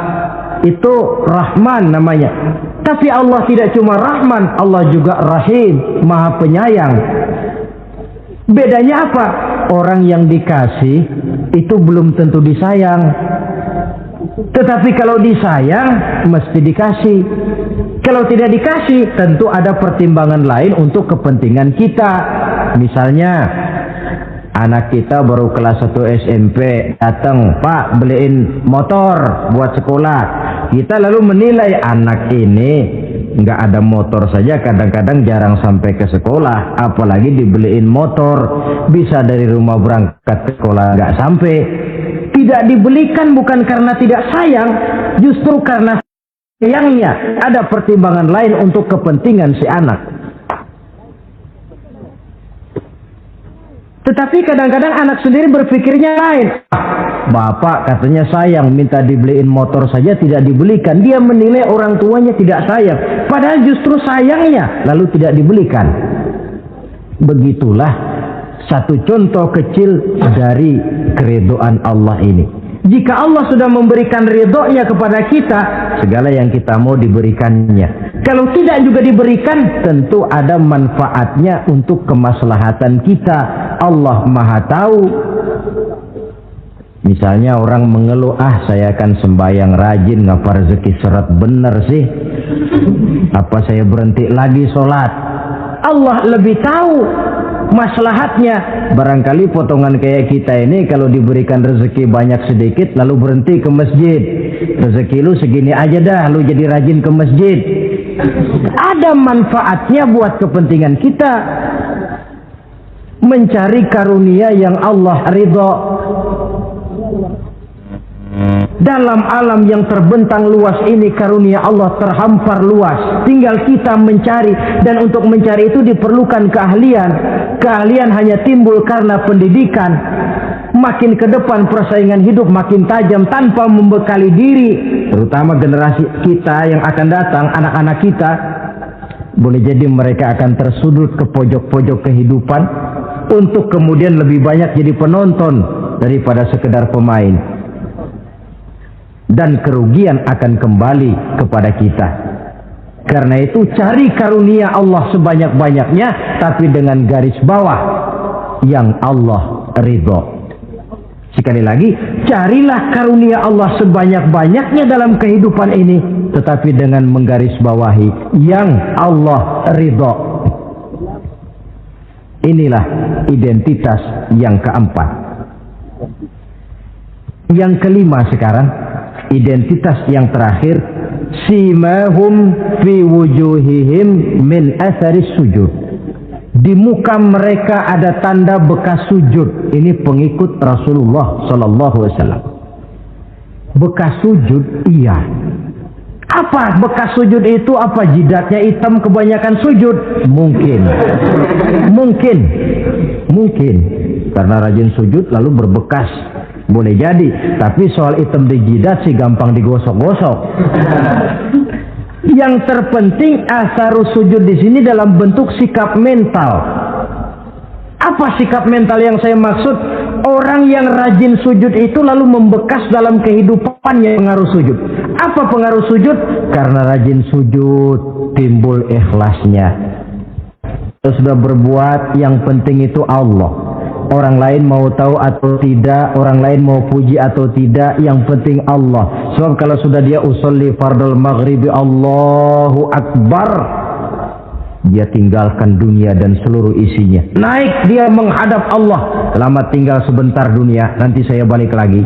Itu Rahman namanya. Tapi Allah tidak cuma Rahman, Allah juga Rahim, Maha Penyayang. Bedanya apa? Orang yang dikasih itu belum tentu disayang. Tetapi kalau disayang, mesti dikasih. Kalau tidak dikasih, tentu ada pertimbangan lain untuk kepentingan kita. Misalnya, anak kita baru kelas 1 SMP, datang, Pak, beliin motor buat sekolah. Kita lalu menilai anak ini nggak ada motor saja, kadang-kadang jarang sampai ke sekolah, apalagi dibeliin motor, bisa dari rumah berangkat ke sekolah nggak sampai. Tidak dibelikan bukan karena tidak sayang, justru karena sayangnya ada pertimbangan lain untuk kepentingan si anak. Tetapi kadang-kadang anak sendiri berpikirnya lain. Bapak katanya sayang, minta dibeliin motor saja tidak dibelikan. Dia menilai orang tuanya tidak sayang, padahal justru sayangnya lalu tidak dibelikan. Begitulah satu contoh kecil dari keridhaan Allah ini. Jika Allah sudah memberikan ridhonya kepada kita, segala yang kita mau diberikannya. Kalau tidak juga diberikan, tentu ada manfaatnya untuk kemaslahatan kita. Allah Maha tahu. Misalnya orang mengeluh, saya akan sembahyang rajin, ngapa rezeki seret bener sih? Apa saya berhenti lagi sholat? Allah lebih tahu maslahatnya. Barangkali potongan kayak kita ini kalau diberikan rezeki banyak sedikit lalu berhenti ke masjid. Rezeki lu segini aja dah, lu jadi rajin ke masjid. Ada manfaatnya buat kepentingan kita. Mencari karunia yang Allah ridho. Dalam alam yang terbentang luas ini, karunia Allah terhampar luas. Tinggal kita mencari, dan untuk mencari itu diperlukan keahlian. Keahlian hanya timbul karena pendidikan. Makin ke depan persaingan hidup makin tajam tanpa membekali diri. Terutama generasi kita yang akan datang, anak-anak kita. Boleh jadi mereka akan tersudut ke pojok-pojok kehidupan untuk kemudian lebih banyak jadi penonton daripada sekedar pemain. Dan kerugian akan kembali kepada kita. Karena itu cari karunia Allah sebanyak-banyaknya, tapi dengan garis bawah yang Allah ridho. Sekali lagi, carilah karunia Allah sebanyak-banyaknya dalam kehidupan ini, tetapi dengan menggarisbawahi yang Allah ridho. Inilah identitas yang keempat. Yang kelima sekarang, identitas yang terakhir, simahum fi wujuhihim min atharis sujud. Di muka mereka ada tanda bekas sujud. Ini pengikut Rasulullah sallallahu alaihi wasallam. Bekas sujud, iya. Apa bekas sujud itu? Apa jidatnya hitam kebanyakan sujud? Mungkin. Mungkin. Karena rajin sujud lalu berbekas. Boleh jadi, tapi soal hitam di jidat sih gampang digosok-gosok. Yang terpenting asarus sujud di sini dalam bentuk sikap mental. Apa sikap mental yang saya maksud? Orang yang rajin sujud itu lalu membekas dalam kehidupannya pengaruh sujud. Apa pengaruh sujud? Karena rajin sujud timbul ikhlasnya. Kalau sudah berbuat, yang penting itu Allah. Orang lain mau tahu atau tidak, orang lain mau puji atau tidak, yang penting Allah. Sebab kalau sudah dia usolli fardal maghribi Allahu Akbar, dia tinggalkan dunia dan seluruh isinya. Naik dia menghadap Allah. Selamat tinggal sebentar dunia, nanti saya balik lagi.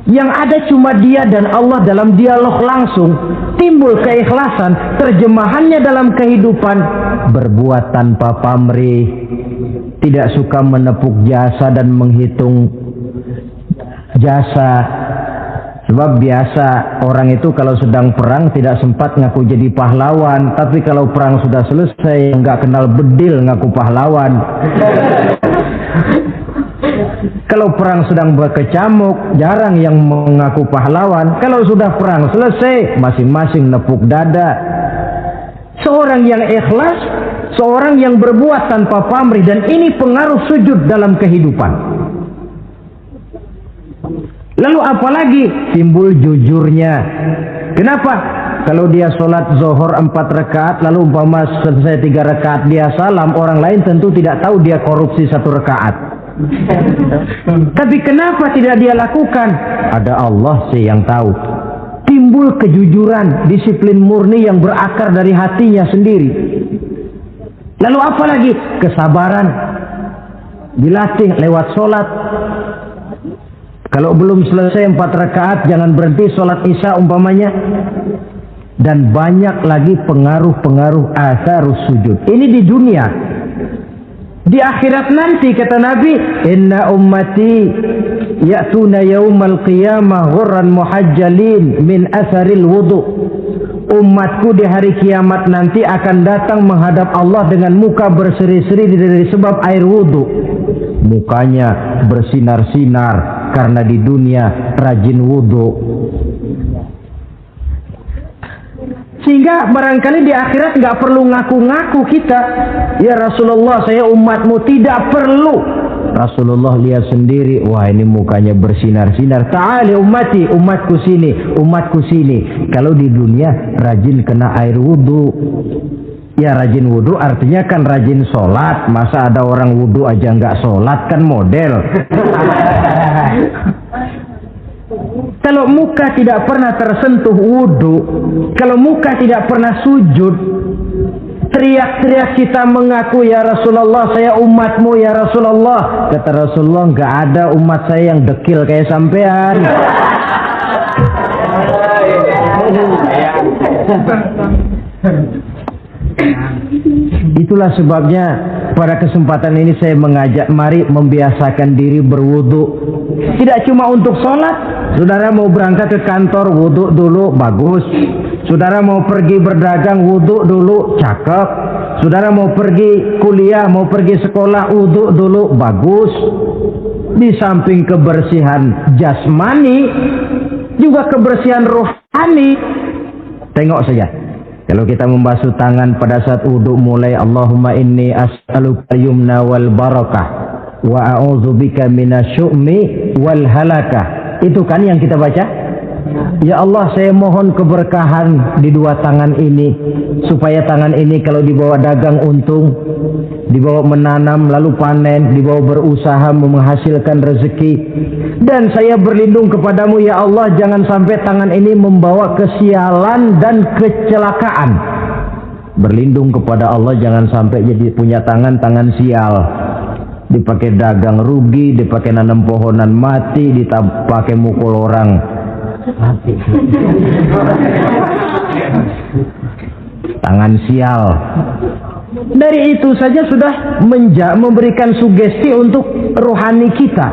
Yang ada cuma dia dan Allah dalam dialog langsung. Timbul keikhlasan, terjemahannya dalam kehidupan. Berbuat tanpa pamrih, tidak suka menepuk jasa dan menghitung jasa. Sebab biasa orang itu kalau sedang perang tidak sempat ngaku jadi pahlawan, tapi kalau perang sudah selesai nggak kenal bedil ngaku pahlawan. Kalau perang sedang berkecamuk, jarang yang mengaku pahlawan. Kalau sudah perang selesai, masing-masing nepuk dada. Seorang yang ikhlas, seorang yang berbuat tanpa pamrih, dan ini pengaruh sujud dalam kehidupan. Lalu Lalu apalagi timbul jujurnya. Kenapa? Kalau dia sholat zuhur 4 rakaat, lalu umpama selesai 3 rakaat dia salam, orang lain tentu tidak tahu dia korupsi 1 rakaat. Tapi kenapa tidak dia lakukan? Ada Allah sih yang tahu. Timbul kejujuran, disiplin murni yang berakar dari hatinya sendiri. Lalu apa lagi? Kesabaran. Dilatih lewat sholat. Kalau belum selesai 4 rakaat, jangan berhenti sholat isya umpamanya. Dan banyak lagi pengaruh-pengaruh atharus sujud. Ini di dunia. Di akhirat nanti kata Nabi, inna ummati ya'tuna yaumal qiyamah ghurran muhajjalin min atharil wudu. Umatku di hari kiamat nanti akan datang menghadap Allah dengan muka berseri-seri dari sebab air wudu. Mukanya bersinar-sinar karena di dunia rajin wudu. Sehingga barangkali di akhirat nggak perlu ngaku-ngaku kita. Ya Rasulullah, saya umatmu, tidak perlu. Rasulullah lihat sendiri, wah ini mukanya bersinar-sinar. Ta'ali ummati, umatku sini, umatku sini. Kalau di dunia rajin kena air wudu. Ya rajin wudu artinya kan rajin sholat. Masa ada orang wudu aja nggak sholat, kan model. Kalau muka tidak pernah tersentuh wudu, kalau muka tidak pernah sujud, teriak-teriak kita mengaku ya Rasulullah saya umatmu ya Rasulullah. Kata Rasulullah, nggak ada umat saya yang dekil kayak sampean. Itulah sebabnya pada kesempatan ini saya mengajak mari membiasakan diri berwudu. Tidak cuma untuk sholat. Saudara mau berangkat ke kantor wudu dulu, bagus. Saudara mau pergi berdagang wudu dulu, cakep. Saudara mau pergi kuliah, mau pergi sekolah wudu dulu, bagus. Di samping kebersihan jasmani, juga kebersihan rohani. Tengok saja. Kalau kita membasuh tangan pada saat wudu mulai Allahumma inni as'aluka yumna wal barakah wa a'udzubika minasyu'mi wal halakah. Itu kan yang kita baca. Ya Allah, saya mohon keberkahan di 2 tangan ini, supaya tangan ini kalau dibawa dagang untung, dibawa menanam lalu panen, dibawa berusaha menghasilkan rezeki. Dan saya berlindung kepadamu ya Allah, jangan sampai tangan ini membawa kesialan dan kecelakaan. Berlindung kepada Allah jangan sampai jadi punya tangan sial. Dipakai dagang rugi, dipakai nanam pohonan mati, dipakai mukul orang mati. Tangan sial. Dari itu saja sudah memberikan sugesti untuk rohani kita.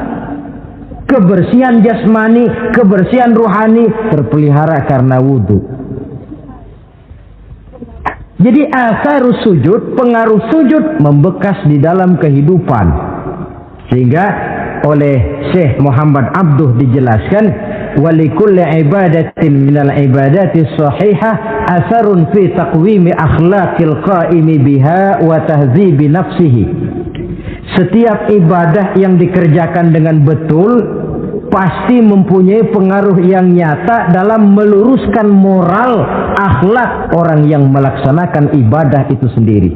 Kebersihan jasmani, kebersihan rohani terpelihara karena wudu. Jadi atharus sujud, pengaruh sujud membekas di dalam kehidupan. Sehingga oleh Syekh Muhammad Abduh dijelaskan, walikulli ibadatin minal ibadati sahihah atharun fi taqwimi akhlaqil qaimi biha wa tahzibi nafsihi. Setiap ibadah yang dikerjakan dengan betul pasti mempunyai pengaruh yang nyata dalam meluruskan moral akhlak orang yang melaksanakan ibadah itu sendiri.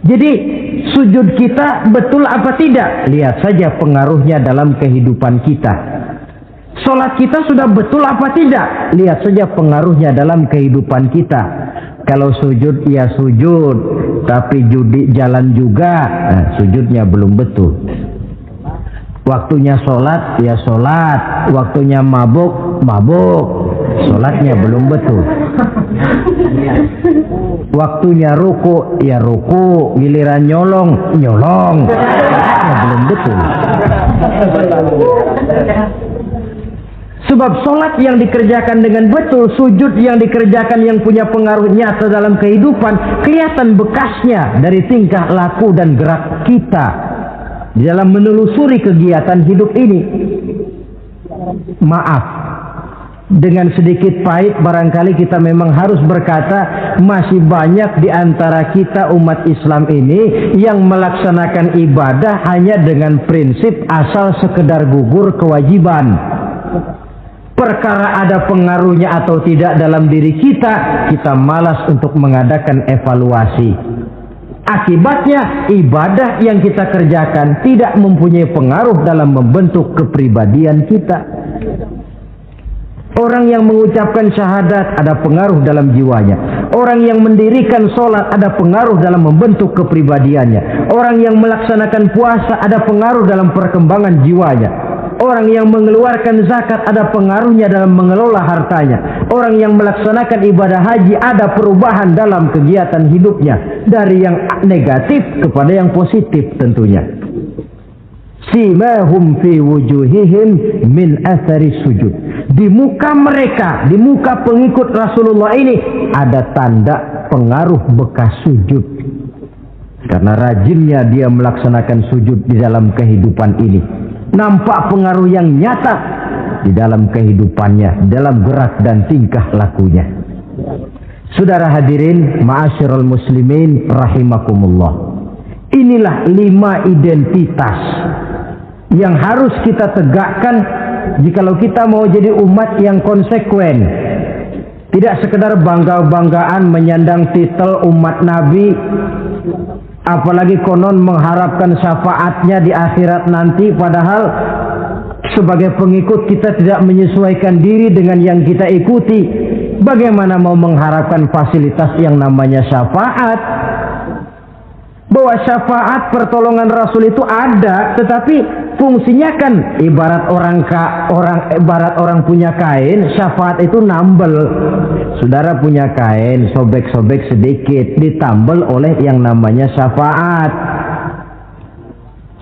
Jadi sujud kita betul apa tidak? Lihat saja pengaruhnya dalam kehidupan kita. Sholat kita sudah betul apa tidak? Lihat saja pengaruhnya dalam kehidupan kita. Kalau sujud ya sujud, tapi judi jalan juga, nah, sujudnya belum betul. Waktunya sholat ya sholat, waktunya mabuk, sholatnya belum betul. Waktunya ruku ya ruku, giliran nyolong, sholatnya belum betul. Sebab sholat yang dikerjakan dengan betul, sujud yang dikerjakan yang punya pengaruh nyata dalam kehidupan, kelihatan bekasnya dari tingkah laku dan gerak kita di dalam menelusuri kegiatan hidup ini. Maaf, Dengan sedikit pahit barangkali kita memang harus berkata, masih banyak di antara kita umat Islam ini yang melaksanakan ibadah hanya dengan prinsip asal sekedar gugur kewajiban. Perkara ada pengaruhnya atau tidak dalam diri kita, kita malas untuk mengadakan evaluasi. Akibatnya ibadah yang kita kerjakan tidak mempunyai pengaruh dalam membentuk kepribadian kita. Orang yang mengucapkan syahadat ada pengaruh dalam jiwanya. Orang yang mendirikan sholat ada pengaruh dalam membentuk kepribadiannya. Orang yang melaksanakan puasa ada pengaruh dalam perkembangan jiwanya. Orang yang mengeluarkan zakat ada pengaruhnya dalam mengelola hartanya. Orang yang melaksanakan ibadah haji ada perubahan dalam kegiatan hidupnya. Dari yang negatif kepada yang positif tentunya. Simahum fi wujuhihim min athari sujud. Di muka mereka, di muka pengikut Rasulullah ini ada tanda pengaruh bekas sujud. Karena rajinnya dia melaksanakan sujud di dalam kehidupan ini. Nampak pengaruh yang nyata di dalam kehidupannya, dalam gerak dan tingkah lakunya. Saudara hadirin, ma'asyiral muslimin rahimakumullah. Inilah 5 identitas yang harus kita tegakkan jikalau kita mau jadi umat yang konsekuen. Tidak sekedar bangga-banggaan menyandang titel umat Nabi, apalagi konon mengharapkan syafaatnya di akhirat nanti, padahal sebagai pengikut kita tidak menyesuaikan diri dengan yang kita ikuti. Bagaimana mau mengharapkan fasilitas yang namanya syafaat? Bahwa syafaat pertolongan Rasul itu ada, tetapi fungsinya kan ibarat orang punya kain, syafaat itu nambel. Saudara punya kain, sobek-sobek sedikit, ditambel oleh yang namanya syafaat.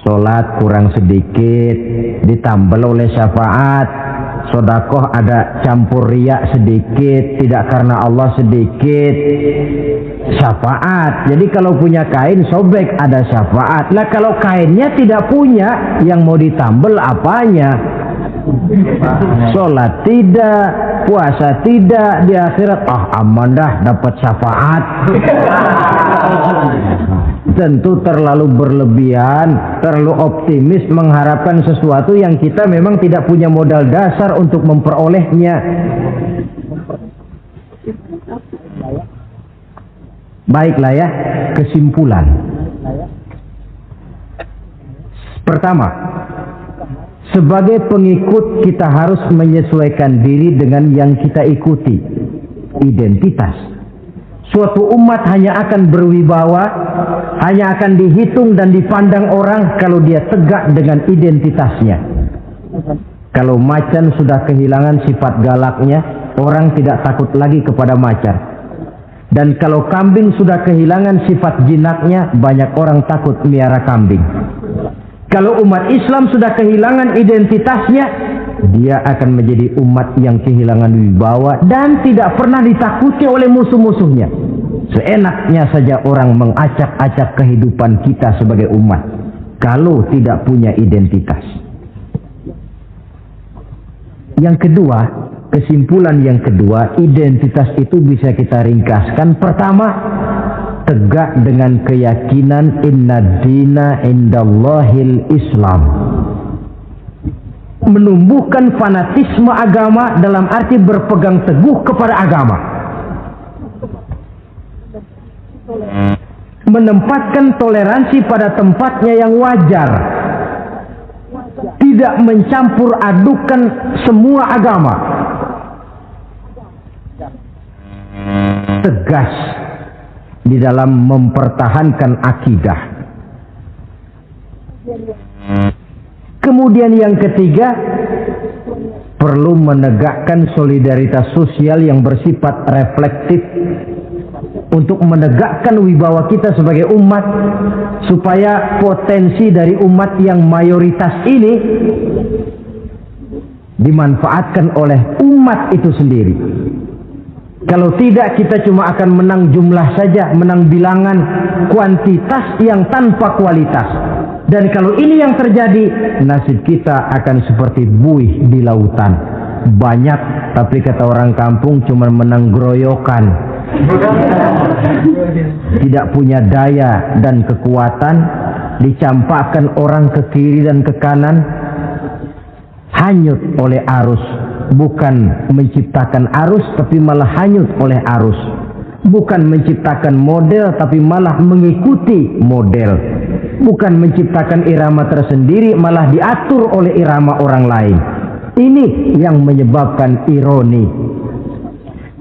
Sholat kurang sedikit, ditambel oleh syafaat. Sodakoh ada campur riak sedikit, tidak karena Allah sedikit, syafaat. Jadi kalau punya kain sobek ada syafaat. Lah kalau kainnya tidak punya, yang mau ditambel apanya? Sholat tidak, puasa tidak, di akhirat aman dah dapat syafaat. Tentu terlalu berlebihan, terlalu optimis mengharapkan sesuatu yang kita memang tidak punya modal dasar untuk memperolehnya. Baiklah ya, kesimpulan. Pertama, sebagai pengikut kita harus menyesuaikan diri dengan yang kita ikuti. Identitas. Suatu umat hanya akan berwibawa, hanya akan dihitung dan dipandang orang kalau dia tegak dengan identitasnya. Kalau macan sudah kehilangan sifat galaknya, orang tidak takut lagi kepada macan. Dan kalau kambing sudah kehilangan sifat jinaknya, banyak orang takut miara kambing. Kalau umat Islam sudah kehilangan identitasnya, dia akan menjadi umat yang kehilangan wibawa dan tidak pernah ditakuti oleh musuh-musuhnya. Seenaknya saja orang mengacak-acak kehidupan kita sebagai umat kalau tidak punya identitas. Yang kedua, kesimpulan yang kedua, identitas itu bisa kita ringkaskan. Pertama, tegak dengan keyakinan inna dina indallahil Islam. Menumbuhkan fanatisme agama dalam arti berpegang teguh kepada agama. Menempatkan toleransi pada tempatnya yang wajar. Tidak mencampur adukan semua agama. Tegas di dalam mempertahankan akidah. Kemudian yang ketiga, perlu menegakkan solidaritas sosial yang bersifat reflektif untuk menegakkan wibawa kita sebagai umat, supaya potensi dari umat yang mayoritas ini dimanfaatkan oleh umat itu sendiri. Kalau tidak, kita cuma akan menang jumlah saja, menang bilangan, kuantitas yang tanpa kualitas. Dan kalau ini yang terjadi, nasib kita akan seperti buih di lautan. banyak, tapi kata orang kampung cuma menang groyokan. Tidak punya daya dan kekuatan, dicampakkan orang ke kiri dan ke kanan, hanyut oleh arus. Bukan menciptakan arus, tapi malah hanyut oleh arus. Bukan menciptakan model, tapi malah mengikuti model. Bukan menciptakan irama tersendiri, malah diatur oleh irama orang lain. Ini yang menyebabkan ironi.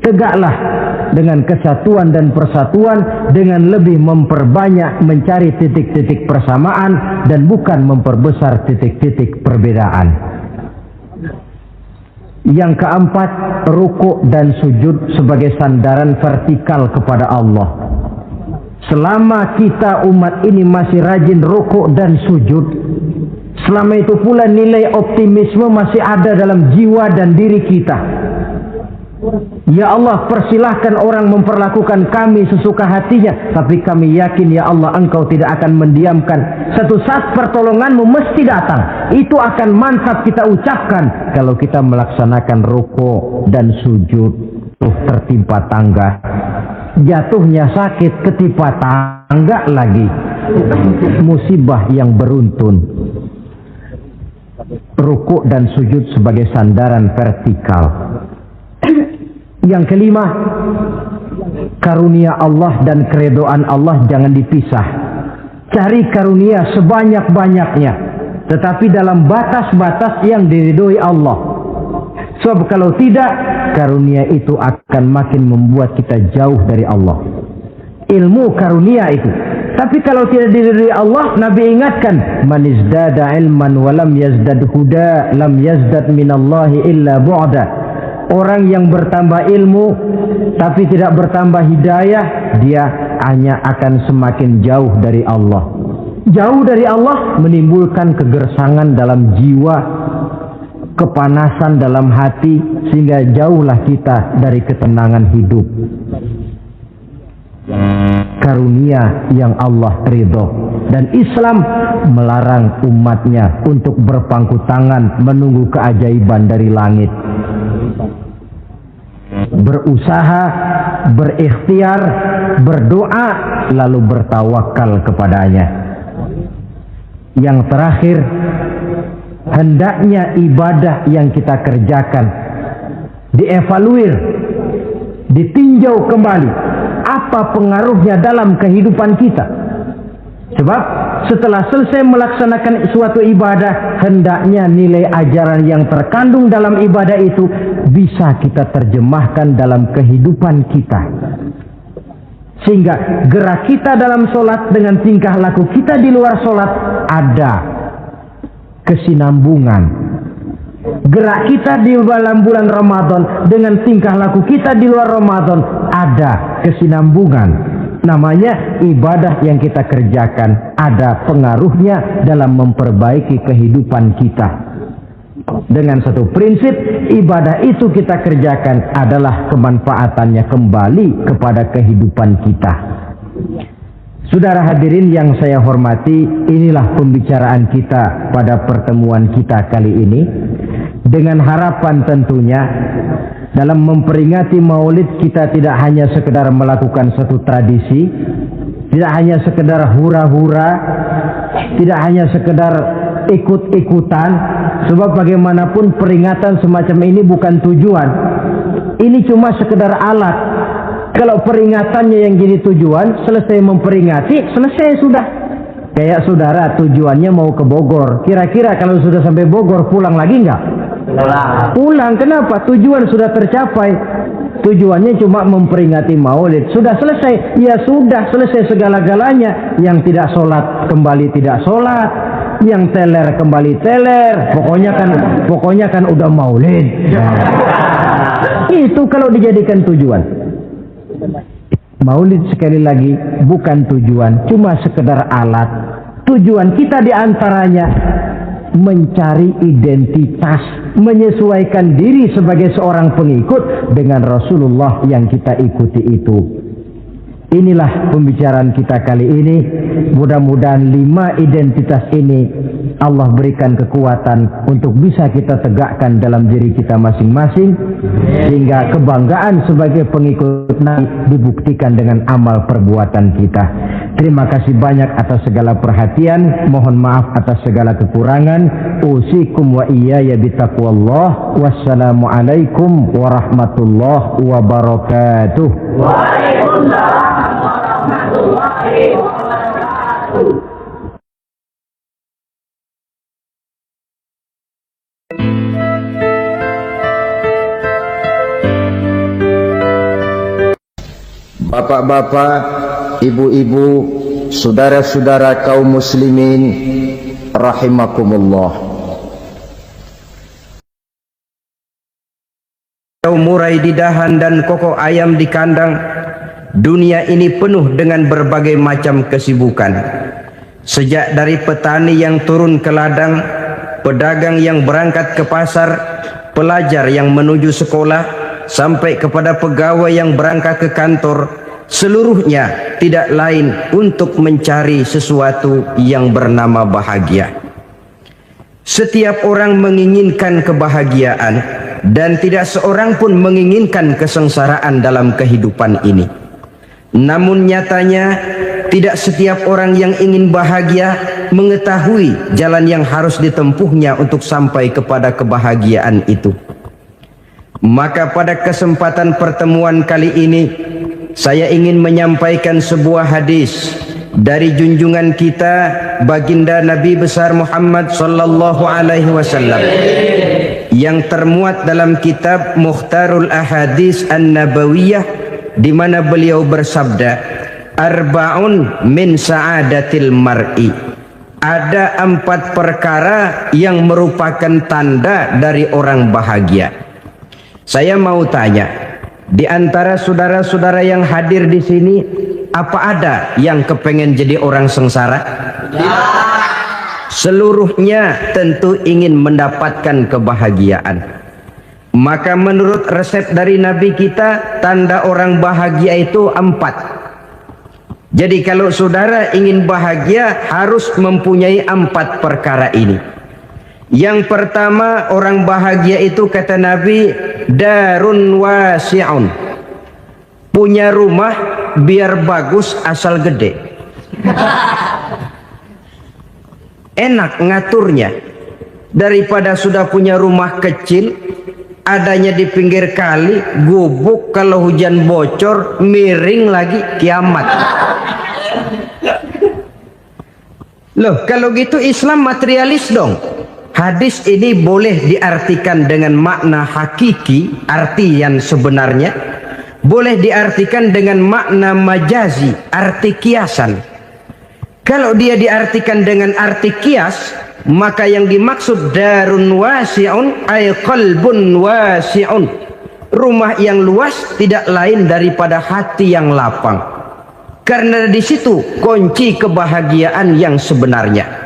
Tegaklah dengan kesatuan dan persatuan, dengan lebih memperbanyak mencari titik-titik persamaan dan bukan memperbesar titik-titik perbedaan. Yang keempat, rukuk dan sujud sebagai sandaran vertikal kepada Allah. Selama kita umat ini masih rajin rukuk dan sujud, selama itu pula nilai optimisme masih ada dalam jiwa dan diri kita. Ya Allah, persilahkan orang memperlakukan kami sesuka hatinya, tapi kami yakin ya Allah, Engkau tidak akan mendiamkan. Satu saat pertolonganmu mesti datang. Itu akan mantap kita ucapkan kalau kita melaksanakan rukuk dan sujud. Tertimpa tangga, jatuhnya sakit, ketimpa tangga lagi, musibah yang beruntun. Rukuk dan sujud sebagai sandaran vertikal. Yang kelima, karunia Allah dan keredoan Allah jangan dipisah. Cari karunia sebanyak-banyaknya, tetapi dalam batas-batas yang diridhoi Allah. Sebab kalau tidak, karunia itu akan makin membuat kita jauh dari Allah. Ilmu karunia itu. Tapi kalau tidak diridhoi Allah, Nabi ingatkan, man izdada ilman wa lam yazdad huda, lam yazdad minallahi illa bu'da. Orang yang bertambah ilmu tapi tidak bertambah hidayah, dia hanya akan semakin jauh dari Allah. Jauh dari Allah menimbulkan kegersangan dalam jiwa, kepanasan dalam hati, sehingga jauhlah kita dari ketenangan hidup. Karunia yang Allah ridho, dan Islam melarang umatnya untuk berpangku tangan menunggu keajaiban dari langit. Berusaha, berikhtiar, berdoa, lalu bertawakal kepadanya. Yang terakhir, hendaknya ibadah yang kita kerjakan dievaluir, ditinjau kembali apa pengaruhnya dalam kehidupan kita. Sebab setelah selesai melaksanakan suatu ibadah, hendaknya nilai ajaran yang terkandung dalam ibadah itu bisa kita terjemahkan dalam kehidupan kita. Sehingga gerak kita dalam sholat dengan tingkah laku kita di luar sholat ada kesinambungan. Gerak kita di dalam bulan Ramadan dengan tingkah laku kita di luar Ramadan ada kesinambungan. Namanya ibadah yang kita kerjakan ada pengaruhnya dalam memperbaiki kehidupan kita. Dengan satu prinsip, ibadah itu kita kerjakan adalah kemanfaatannya kembali kepada kehidupan kita. Saudara hadirin yang saya hormati, inilah pembicaraan kita pada pertemuan kita kali ini. Dengan harapan tentunya dalam memperingati Maulid kita tidak hanya sekedar melakukan satu tradisi, tidak hanya sekedar hura-hura, tidak hanya sekedar ikut-ikutan. Sebab bagaimanapun peringatan semacam ini bukan tujuan. Ini cuma sekedar alat. Kalau peringatannya yang jadi tujuan, selesai memperingati, selesai sudah. Kayak saudara tujuannya mau ke Bogor. Kira-kira kalau sudah sampai Bogor pulang lagi enggak? Pulang. Kenapa? Tujuan sudah tercapai. Tujuannya cuma memperingati Maulid. Sudah selesai. Ya sudah selesai segala-galanya. Yang tidak sholat kembali tidak sholat, yang teler kembali teler. Pokoknya kan udah Maulid. Itu kalau dijadikan tujuan. Maulid sekali lagi bukan tujuan, cuma sekedar alat. Tujuan kita diantaranya mencari identitas, menyesuaikan diri sebagai seorang pengikut dengan Rasulullah yang kita ikuti itu. Inilah pembicaraan kita kali ini. Mudah-mudahan 5 identitas ini Allah berikan kekuatan untuk bisa kita tegakkan dalam diri kita masing-masing, sehingga kebanggaan sebagai pengikut Nabi dibuktikan dengan amal perbuatan kita. Terima kasih banyak atas segala perhatian. Mohon maaf atas segala kekurangan. Usikum wa iyaya bitaqwallah. Wassalamualaikum warahmatullahi wabarakatuh. Waalaikumsalam warahmatullahi wabarakatuh. Bapak-bapak, ibu-ibu, saudara-saudara kaum muslimin rahimakumullah. Murai di dahan dan kokok ayam di kandang. Dunia ini penuh dengan berbagai macam kesibukan. Sejak dari petani yang turun ke ladang, pedagang yang berangkat ke pasar, pelajar yang menuju sekolah, sampai kepada pegawai yang berangkat ke kantor, seluruhnya tidak lain untuk mencari sesuatu yang bernama bahagia. Setiap orang menginginkan kebahagiaan, dan tidak seorang pun menginginkan kesengsaraan dalam kehidupan ini. Namun nyatanya tidak setiap orang yang ingin bahagia mengetahui jalan yang harus ditempuhnya untuk sampai kepada kebahagiaan itu. Maka pada kesempatan pertemuan kali ini, saya ingin menyampaikan sebuah hadis dari junjungan kita baginda Nabi besar Muhammad sallallahu alaihi wasallam yang termuat dalam kitab Mukhtarul Ahadits An-Nabawiyah, di mana beliau bersabda, arba'un min sa'adatil mar'i. Ada 4 perkara yang merupakan tanda dari orang bahagia. Saya mau tanya, di antara saudara-saudara yang hadir di sini, apa ada yang kepengen jadi orang sengsara? Ya. Seluruhnya tentu ingin mendapatkan kebahagiaan. Maka menurut resep dari Nabi kita, tanda orang bahagia itu 4. Jadi kalau saudara ingin bahagia, harus mempunyai 4 perkara ini. Yang pertama, orang bahagia itu kata Nabi, darun wasi'un. Punya rumah biar bagus asal gede. Enak ngaturnya. Daripada sudah punya rumah kecil, adanya di pinggir kali, gubuk, kalau hujan bocor, miring lagi, kiamat. Loh, kalau gitu Islam materialis dong. Hadis ini boleh diartikan dengan makna hakiki, arti yang sebenarnya. Boleh diartikan dengan makna majazi, arti kiasan. Kalau dia diartikan dengan arti kias, maka yang dimaksud darun wasi'un ay qalbun wasi'un. Rumah yang luas tidak lain daripada hati yang lapang. Karena di situ kunci kebahagiaan yang sebenarnya.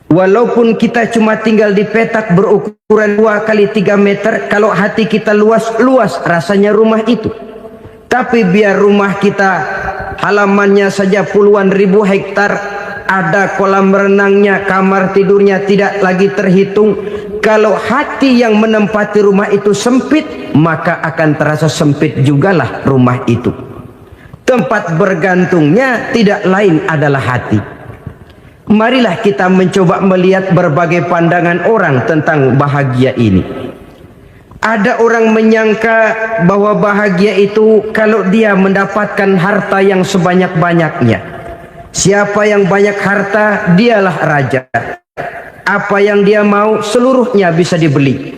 Walaupun kita cuma tinggal di petak berukuran 2 kali 3 meter, kalau hati kita luas rasanya rumah itu. Tapi biar rumah kita halamannya saja puluhan ribu hektar, ada kolam renangnya, kamar tidurnya tidak lagi terhitung. Kalau hati yang menempati rumah itu sempit, maka akan terasa sempit jugalah rumah itu. Tempat bergantungnya tidak lain adalah hati. Marilah kita mencoba melihat berbagai pandangan orang tentang bahagia ini. Ada orang menyangka bahwa bahagia itu kalau dia mendapatkan harta yang sebanyak-banyaknya. Siapa yang banyak harta, dialah raja. Apa yang dia mau, seluruhnya bisa dibeli.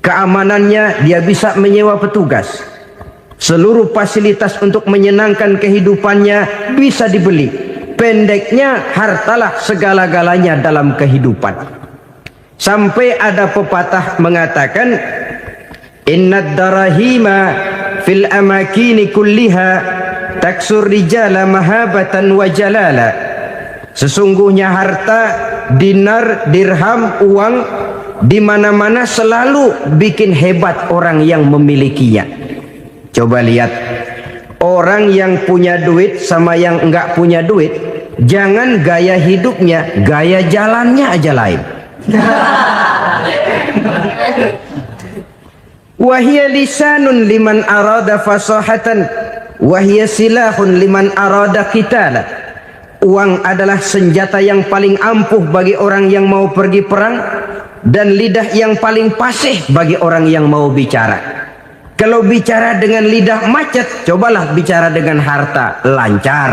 Keamanannya, dia bisa menyewa petugas. Seluruh fasilitas untuk menyenangkan kehidupannya bisa dibeli. Pendeknya, hartalah segala-galanya dalam kehidupan. Sampai ada pepatah mengatakan, innad darahima fil amakini kulliha taksur rijala mahabatan wa jalala. Sesungguhnya harta, dinar, dirham, uang di mana-mana selalu bikin hebat orang yang memilikinya. Coba lihat, orang yang punya duit sama yang enggak punya duit, Jangan gaya hidupnya, gaya jalannya aja lain. Wahia lisanun liman arada fasahatan, wahia silahun liman arada qitala. Uang adalah senjata yang paling ampuh bagi orang yang mau pergi perang, dan lidah yang paling fasih bagi orang yang mau bicara. Kalau bicara dengan lidah macet, cobalah bicara dengan harta, lancar.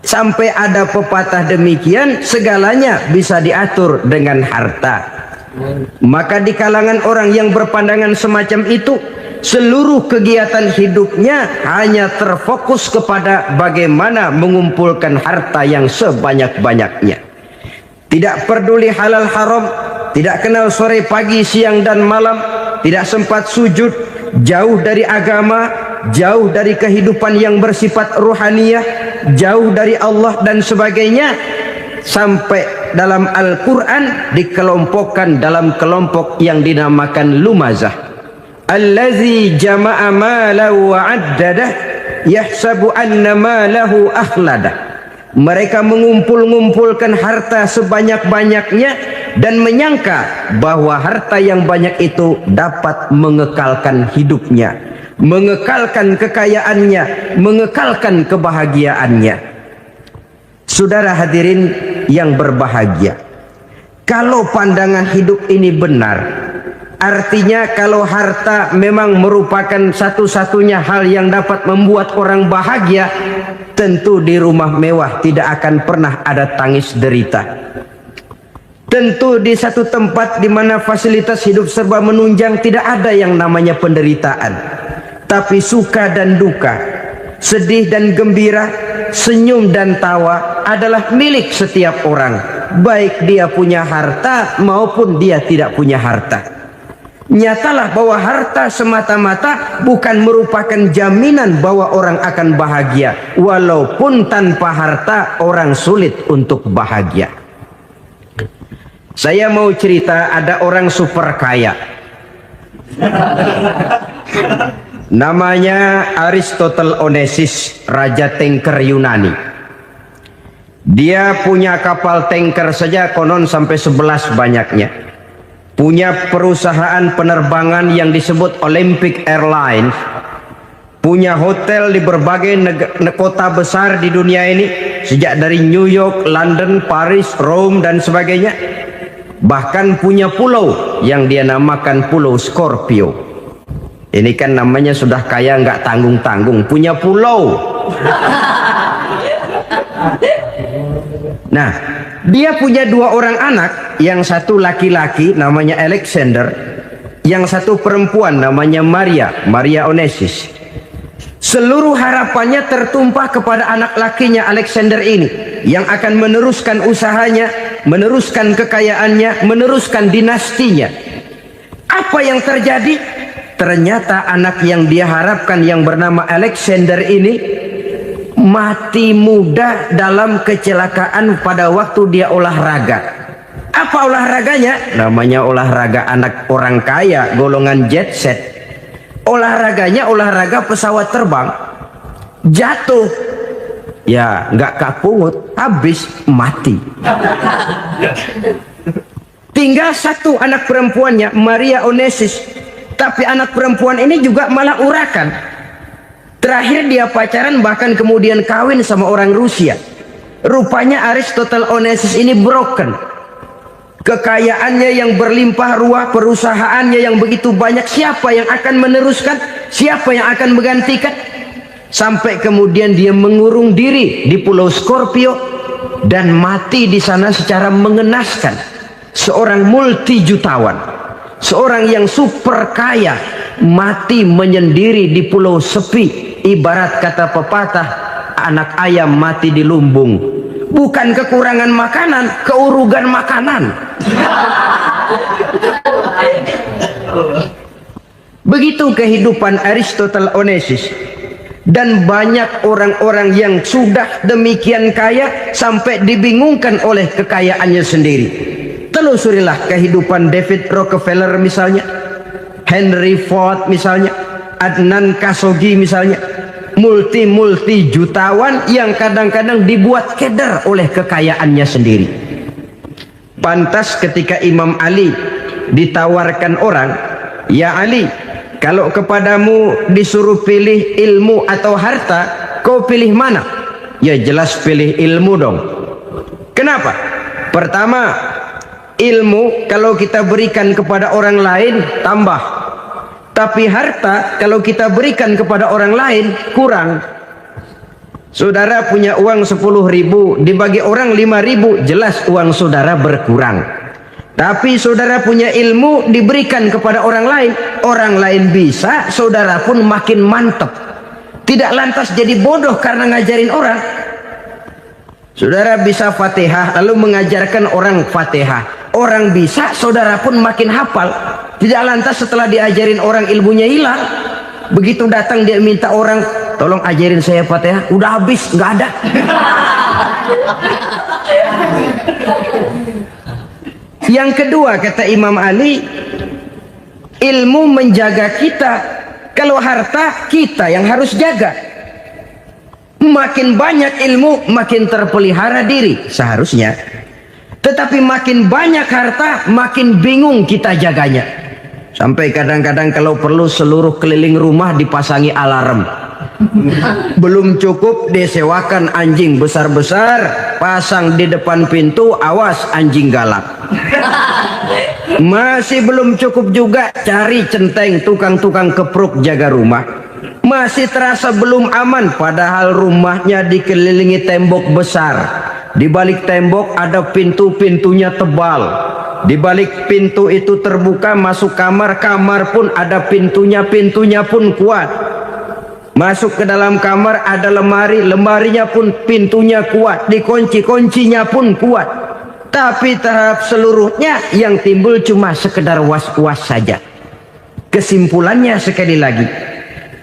Sampai ada pepatah demikian, segalanya bisa diatur dengan harta. Maka di kalangan orang yang berpandangan semacam itu, seluruh kegiatan hidupnya hanya terfokus kepada bagaimana mengumpulkan harta yang sebanyak-banyaknya. Tidak peduli halal haram, tidak kenal sore pagi siang dan malam, tidak sempat sujud, jauh dari agama, jauh dari kehidupan yang bersifat ruhaniyah, jauh dari Allah dan sebagainya. Sampai dalam Al-Quran dikelompokkan dalam kelompok yang dinamakan lumazah. Allazi jama'a malahu wa addadah yahsabu anna malahu akhladah. Mereka mengumpul-ngumpulkan harta sebanyak-banyaknya dan menyangka bahwa harta yang banyak itu dapat mengekalkan hidupnya, mengekalkan kekayaannya, mengekalkan kebahagiaannya. Saudara hadirin yang berbahagia, kalau pandangan hidup ini benar, artinya kalau harta memang merupakan satu-satunya hal yang dapat membuat orang bahagia, tentu di rumah mewah tidak akan pernah ada tangis derita. Tentu di satu tempat di mana fasilitas hidup serba menunjang tidak ada yang namanya penderitaan. Tapi suka dan duka, sedih dan gembira, senyum dan tawa adalah milik setiap orang, baik dia punya harta maupun dia tidak punya harta. Nyatalah bahwa harta semata-mata bukan merupakan jaminan bahwa orang akan bahagia, walaupun tanpa harta orang sulit untuk bahagia. Saya mau cerita, ada orang super kaya, namanya Aristotle Onesimus, raja tanker Yunani. Dia punya kapal tanker saja konon sampai 11 banyaknya. Punya perusahaan penerbangan yang disebut Olympic Airlines. Punya hotel di berbagai kota besar di dunia ini, sejak dari New York, London, Paris, Rome dan sebagainya. Bahkan punya pulau yang dia namakan Pulau Scorpio. Ini kan namanya sudah kaya nggak tanggung-tanggung, punya pulau. Nah, dia punya 2 orang anak, yang satu laki-laki namanya Alexander, yang satu perempuan namanya Maria Onesimus. Seluruh harapannya tertumpah kepada anak lakinya Alexander ini, yang akan meneruskan usahanya, meneruskan kekayaannya, meneruskan dinastinya. Apa yang terjadi? Ternyata anak yang dia harapkan yang bernama Alexander ini mati muda dalam kecelakaan pada waktu dia olahraga. Apa olahraganya? Namanya olahraga anak orang kaya, golongan jet set. Olahraganya olahraga pesawat terbang. Jatuh, ya nggak kapungut, habis mati. Tinggal satu anak perempuannya, Maria Onesimus. Tapi anak perempuan ini juga malah urakan. Terakhir dia pacaran, bahkan kemudian kawin sama orang Rusia. Rupanya Aristotle Onesimus ini broken. Kekayaannya yang berlimpah ruah, perusahaannya yang begitu banyak, siapa yang akan meneruskan? Siapa yang akan menggantikan? Sampai kemudian dia mengurung diri di Pulau Scorpio dan mati di sana secara mengenaskan. Seorang multi jutawan, seorang yang super kaya, mati menyendiri di pulau sepi. Ibarat kata pepatah, anak ayam mati di lumbung. Bukan kekurangan makanan, keurugan makanan. Begitu kehidupan Aristotle Onesimus. Dan banyak orang-orang yang sudah demikian kaya sampai dibingungkan oleh kekayaannya sendiri. Telusurilah kehidupan David Rockefeller misalnya, Henry Ford misalnya, Adnan Khashoggi misalnya. multi jutawan yang kadang-kadang dibuat keder oleh kekayaannya sendiri. Pantas ketika Imam Ali ditawarkan orang, "Ya Ali, kalau kepadamu disuruh pilih ilmu atau harta, kau pilih mana?" Ya jelas pilih ilmu dong. Kenapa? Pertama, ilmu kalau kita berikan kepada orang lain tambah. Tapi harta kalau kita berikan kepada orang lain kurang. Saudara punya uang 10.000, dibagi orang 5.000, jelas uang saudara berkurang. Tapi saudara punya ilmu diberikan kepada orang lain bisa, saudara pun makin mantap. Tidak lantas jadi bodoh karena ngajarin orang. Saudara bisa Fatihah lalu mengajarkan orang Fatihah. Orang bisa, saudara pun makin hafal. Tidak lantas setelah diajarin orang ilmunya hilang. Begitu datang dia minta orang, "Tolong ajarin saya Fatihah." Udah habis, nggak ada. Yang kedua kata Imam Ali, ilmu menjaga kita. Kalau harta kita yang harus jaga. Makin banyak ilmu makin terpelihara diri seharusnya. Tetapi makin banyak harta makin bingung kita jaganya. Sampai kadang-kadang kalau perlu seluruh keliling rumah dipasangi alarm. Belum cukup disewakan anjing besar-besar, pasang di depan pintu, awas anjing galak. Masih belum cukup juga, cari centeng tukang-tukang kepruk jaga rumah. Masih terasa belum aman, padahal rumahnya dikelilingi tembok besar. Di balik tembok ada pintu-pintunya tebal. Di balik pintu itu terbuka masuk kamar, kamar pun ada pintunya pun kuat. Masuk ke dalam kamar ada lemari, lemarinya pun pintunya kuat, dikunci, kuncinya pun kuat. Tapi tahap seluruhnya yang timbul cuma sekedar was-was saja. Kesimpulannya sekali lagi,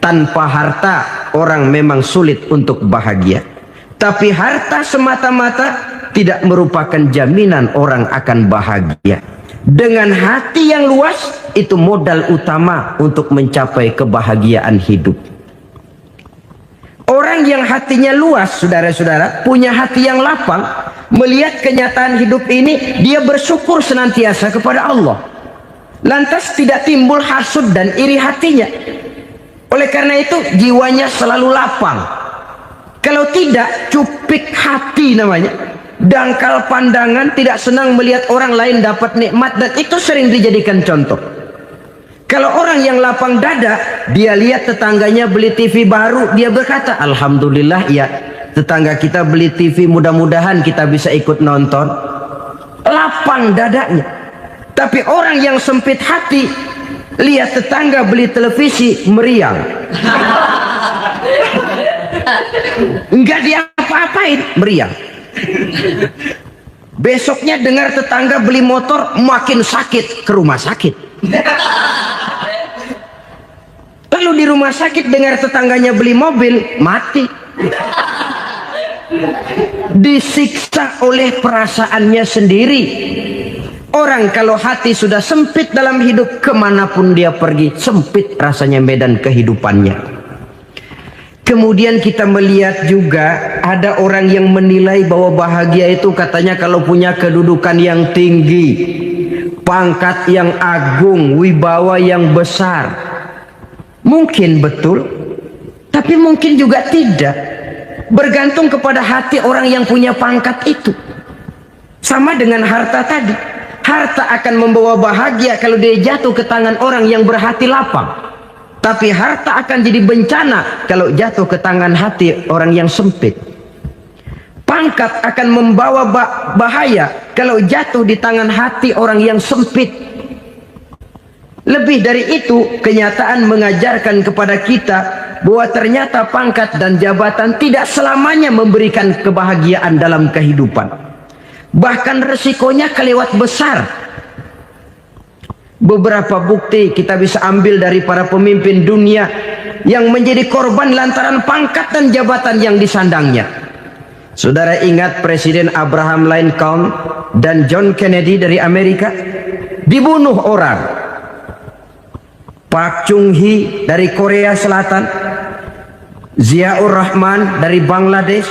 tanpa harta orang memang sulit untuk bahagia. Tapi harta semata-mata tidak merupakan jaminan orang akan bahagia. Dengan hati yang luas, itu modal utama untuk mencapai kebahagiaan hidup. Orang yang hatinya luas, saudara-saudara, punya hati yang lapang, melihat kenyataan hidup ini, dia bersyukur senantiasa kepada Allah. Lantas tidak timbul hasud dan iri hatinya. Oleh karena itu, jiwanya selalu lapang. Kalau tidak, cupik hati namanya. Dangkal pandangan, tidak senang melihat orang lain dapat nikmat, dan itu sering dijadikan contoh. Kalau orang yang lapang dada, dia lihat tetangganya beli TV baru, dia berkata, "Alhamdulillah ya, tetangga kita beli TV, mudah-mudahan kita bisa ikut nonton." Lapang dadanya. Tapi orang yang sempit hati, lihat tetangga beli televisi, meriang. Enggak diapa-apain, meriang. Besoknya dengar tetangga beli motor, makin sakit, ke rumah sakit. Lalu di rumah sakit dengar tetangganya beli mobil, mati. Disiksa oleh perasaannya sendiri. Orang kalau hati sudah sempit dalam hidup, kemanapun dia pergi, sempit rasanya medan kehidupannya. Kemudian kita melihat juga ada orang yang menilai bahwa bahagia itu katanya kalau punya kedudukan yang tinggi, pangkat yang agung, wibawa yang besar. Mungkin betul, tapi mungkin juga tidak. Bergantung kepada hati orang yang punya pangkat itu. Sama dengan harta tadi. Harta akan membawa bahagia kalau dia jatuh ke tangan orang yang berhati lapang. Tapi harta akan jadi bencana kalau jatuh ke tangan hati orang yang sempit. Pangkat akan membawa bahaya kalau jatuh di tangan hati orang yang sempit. Lebih dari itu, kenyataan mengajarkan kepada kita bahwa ternyata pangkat dan jabatan tidak selamanya memberikan kebahagiaan dalam kehidupan. Bahkan resikonya kelewat besar. Beberapa bukti kita bisa ambil dari para pemimpin dunia yang menjadi korban lantaran pangkat dan jabatan yang disandangnya. Saudara ingat Presiden Abraham Lincoln dan John Kennedy dari Amerika? Dibunuh orang. Park Chung-hee dari Korea Selatan Ziaur Rahman dari Bangladesh,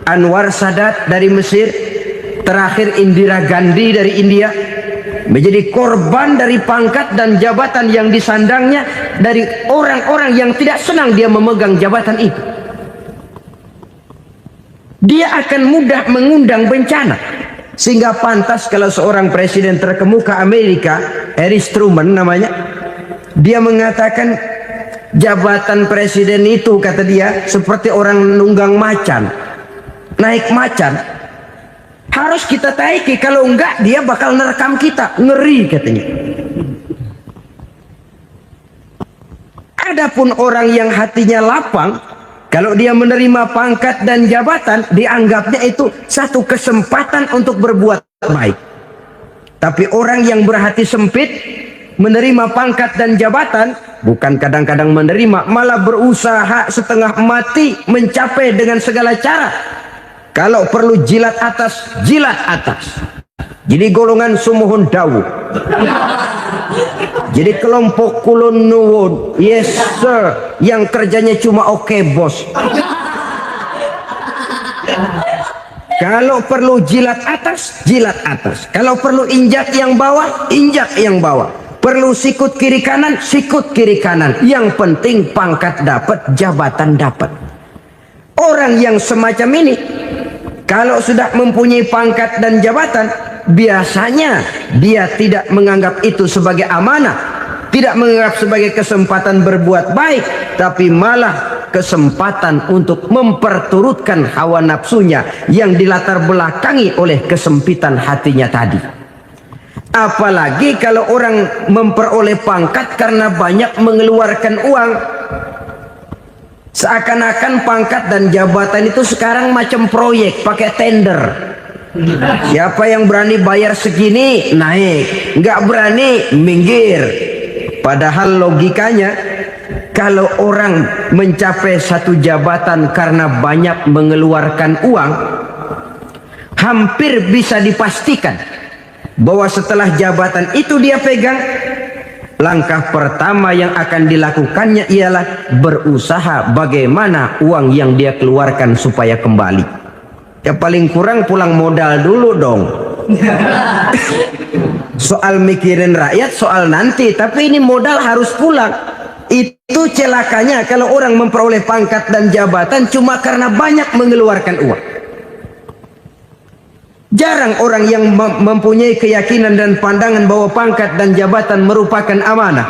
Anwar Sadat dari Mesir, terakhir Indira Gandhi dari India, menjadi korban dari pangkat dan jabatan yang disandangnya dari orang-orang yang tidak senang dia memegang jabatan itu. Dia akan mudah mengundang bencana, sehingga pantas kalau seorang presiden terkemuka Amerika, Harry Truman namanya, dia mengatakan jabatan presiden itu, kata dia, seperti orang nunggang macan, naik macan, harus kita taiki, kalau enggak dia bakal nerekam kita, ngeri katanya. Adapun orang yang hatinya lapang, kalau dia menerima pangkat dan jabatan, dianggapnya itu satu kesempatan untuk berbuat baik. Tapi orang yang berhati sempit, menerima pangkat dan jabatan, bukan kadang-kadang menerima, malah berusaha setengah mati mencapai dengan segala cara. Kalau perlu jilat atas, jilat atas. Jadi golongan sumuhun dawu. Jadi kelompok kulon nuwun, yes sir, yang kerjanya cuma oke bos. Kalau perlu jilat atas, jilat atas. Kalau perlu injak yang bawah, injak yang bawah. Perlu sikut kiri kanan, sikut kiri kanan. Yang penting pangkat dapat, jabatan dapat. Orang yang semacam ini, kalau sudah mempunyai pangkat dan jabatan, biasanya dia tidak menganggap itu sebagai amanah, tidak menganggap sebagai kesempatan berbuat baik, tapi malah kesempatan untuk memperturutkan hawa nafsunya yang dilatar belakangi oleh kesempitan hatinya tadi. Apalagi kalau orang memperoleh pangkat karena banyak mengeluarkan uang. Seakan-akan pangkat dan jabatan itu sekarang macam proyek, pakai tender. Siapa yang berani bayar segini, naik. Nggak berani, minggir. Padahal logikanya, kalau orang mencapai satu jabatan karena banyak mengeluarkan uang, hampir bisa dipastikan bahwa setelah jabatan itu dia pegang, langkah pertama yang akan dilakukannya ialah berusaha bagaimana uang yang dia keluarkan supaya kembali. Ya paling kurang pulang modal dulu dong. Soal mikirin rakyat soal nanti, tapi ini modal harus pulang. Itu celakanya kalau orang memperoleh pangkat dan jabatan cuma karena banyak mengeluarkan uang. Jarang orang yang mempunyai keyakinan dan pandangan bahwa pangkat dan jabatan merupakan amanah.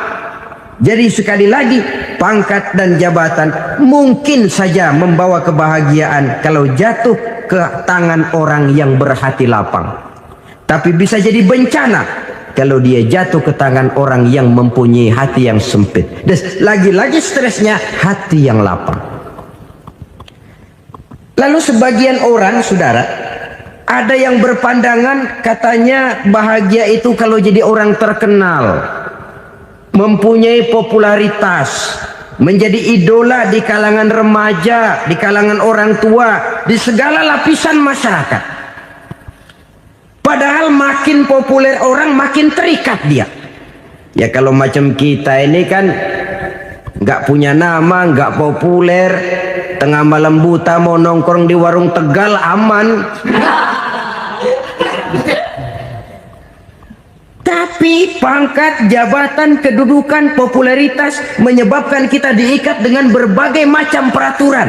Jadi sekali lagi, pangkat dan jabatan mungkin saja membawa kebahagiaan kalau jatuh ke tangan orang yang berhati lapang. Tapi bisa jadi bencana kalau dia jatuh ke tangan orang yang mempunyai hati yang sempit. Dan lagi-lagi stresnya hati yang lapang. Lalu sebagian orang, saudara, ada yang berpandangan katanya bahagia itu kalau jadi orang terkenal, mempunyai popularitas, menjadi idola di kalangan remaja, di kalangan orang tua, di segala lapisan masyarakat. Padahal makin populer orang, makin terikat dia. Ya kalau macam kita ini kan nggak punya nama, nggak populer, tengah malam buta mau nongkrong di warung Tegal aman. Tapi pangkat, jabatan, kedudukan, popularitas menyebabkan kita diikat dengan berbagai macam peraturan.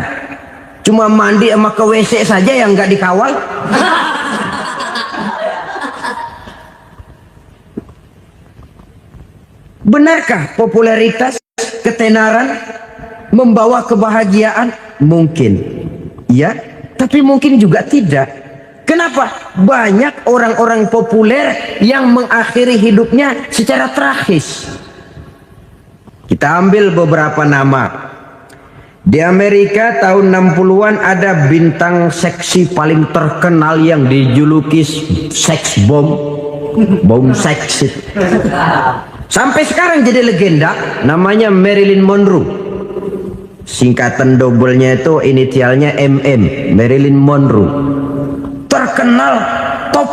Cuma mandi sama ke WC saja yang nggak dikawal. Benarkah popularitas, ketenaran membawa kebahagiaan? Mungkin, ya, tapi mungkin juga tidak. Kenapa? Banyak orang-orang populer yang mengakhiri hidupnya secara tragis. Kita ambil beberapa nama. Di Amerika tahun 60-an ada bintang seksi paling terkenal yang dijuluki seks bom. Bom seks. Sampai sekarang jadi legenda, namanya Marilyn Monroe. Singkatan dobelnya itu inisialnya MM, Marilyn Monroe. Terkenal, top,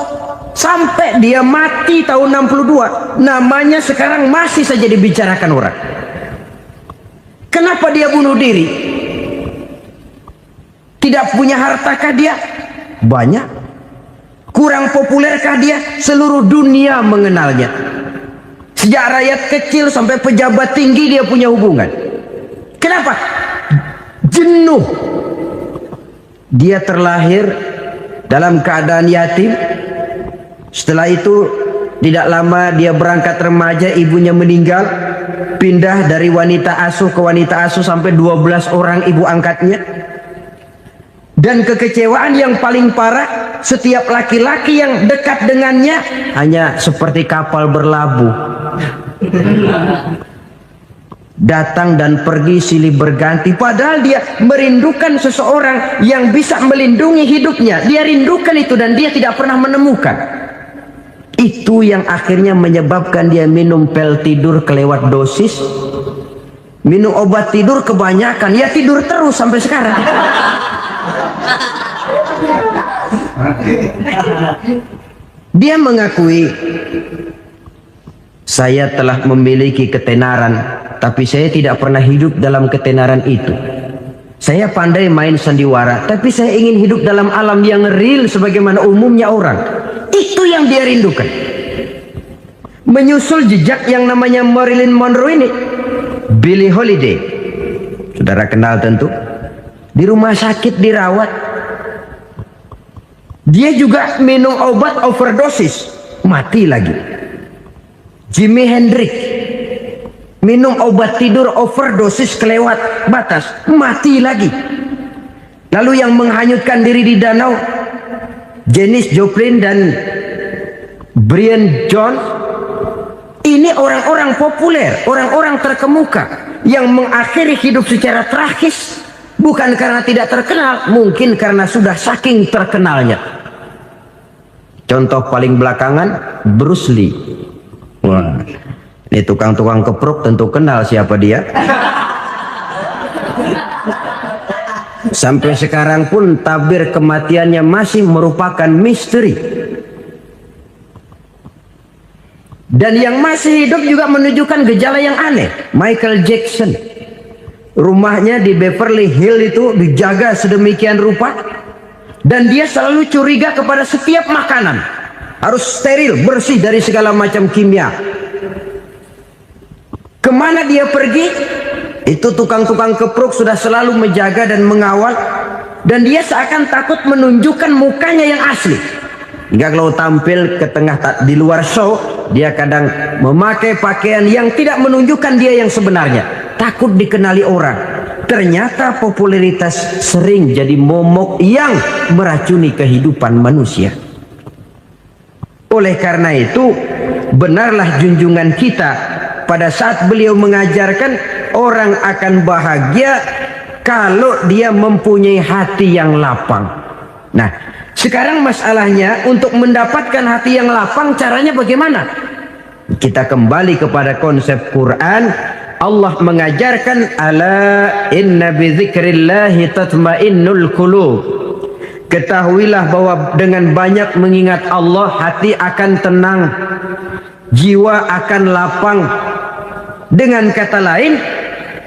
sampai dia mati tahun 62, namanya sekarang masih saja dibicarakan orang. Kenapa dia bunuh diri? Tidak punya hartakah dia? Banyak. Kurang populerkah dia? Seluruh dunia mengenalnya. Sejak rakyat kecil sampai pejabat tinggi dia punya hubungan. Kenapa? Jenuh. Dia terlahir dalam keadaan yatim. Setelah itu tidak lama dia berangkat remaja, ibunya meninggal. Pindah dari wanita asuh ke wanita asuh sampai 12 orang ibu angkatnya. Dan kekecewaan yang paling parah, setiap laki-laki yang dekat dengannya hanya seperti kapal berlabuh. Datang dan pergi silih berganti, padahal dia merindukan seseorang yang bisa melindungi hidupnya. Dia rindukan itu dan dia tidak pernah menemukan. Itu yang akhirnya menyebabkan dia minum pil tidur kelewat dosis, minum obat tidur kebanyakan, ya tidur terus sampai sekarang. Dia mengakui, saya telah memiliki ketenaran, tapi saya tidak pernah hidup dalam ketenaran itu. Saya pandai main sandiwara, tapi saya ingin hidup dalam alam yang real sebagaimana umumnya orang. Itu yang dia rindukan. Menyusul jejak yang namanya Marilyn Monroe ini, Billie Holiday, saudara kenal tentu. Di rumah sakit dirawat. Dia juga minum obat overdosis, mati lagi. Jimi Hendrix minum obat tidur overdosis kelewat batas, mati lagi. Lalu yang menghanyutkan diri di danau, Janis Joplin dan Brian Jones. Ini orang-orang populer, orang-orang terkemuka yang mengakhiri hidup secara tragis. Bukan karena tidak terkenal, mungkin karena sudah saking terkenalnya. Contoh paling belakangan, Bruce Lee. Wah, ini tukang-tukang keprok tentu kenal siapa dia. Sampai sekarang pun tabir kematiannya masih merupakan misteri. Dan yang masih hidup juga menunjukkan gejala yang aneh. Michael Jackson, rumahnya di Beverly Hills itu dijaga sedemikian rupa, dan dia selalu curiga kepada setiap makanan harus steril, bersih dari segala macam kimia. Kemana dia pergi, itu tukang-tukang keprok sudah selalu menjaga dan mengawal, dan dia seakan takut menunjukkan mukanya yang asli. Hingga kalau tampil ke tengah di luar show, dia kadang memakai pakaian yang tidak menunjukkan dia yang sebenarnya, takut dikenali orang. Ternyata popularitas sering jadi momok yang meracuni kehidupan manusia. Oleh karena itu, benarlah junjungan kita pada saat beliau mengajarkan orang akan bahagia kalau dia mempunyai hati yang lapang. Nah, sekarang masalahnya untuk mendapatkan hati yang lapang, caranya bagaimana? Kita kembali kepada konsep Quran. Allah mengajarkan, ala inna bidzikrillahi tatmainnul qulub. Ketahuilah bahwa dengan banyak mengingat Allah, hati akan tenang, jiwa akan lapang. Dengan kata lain,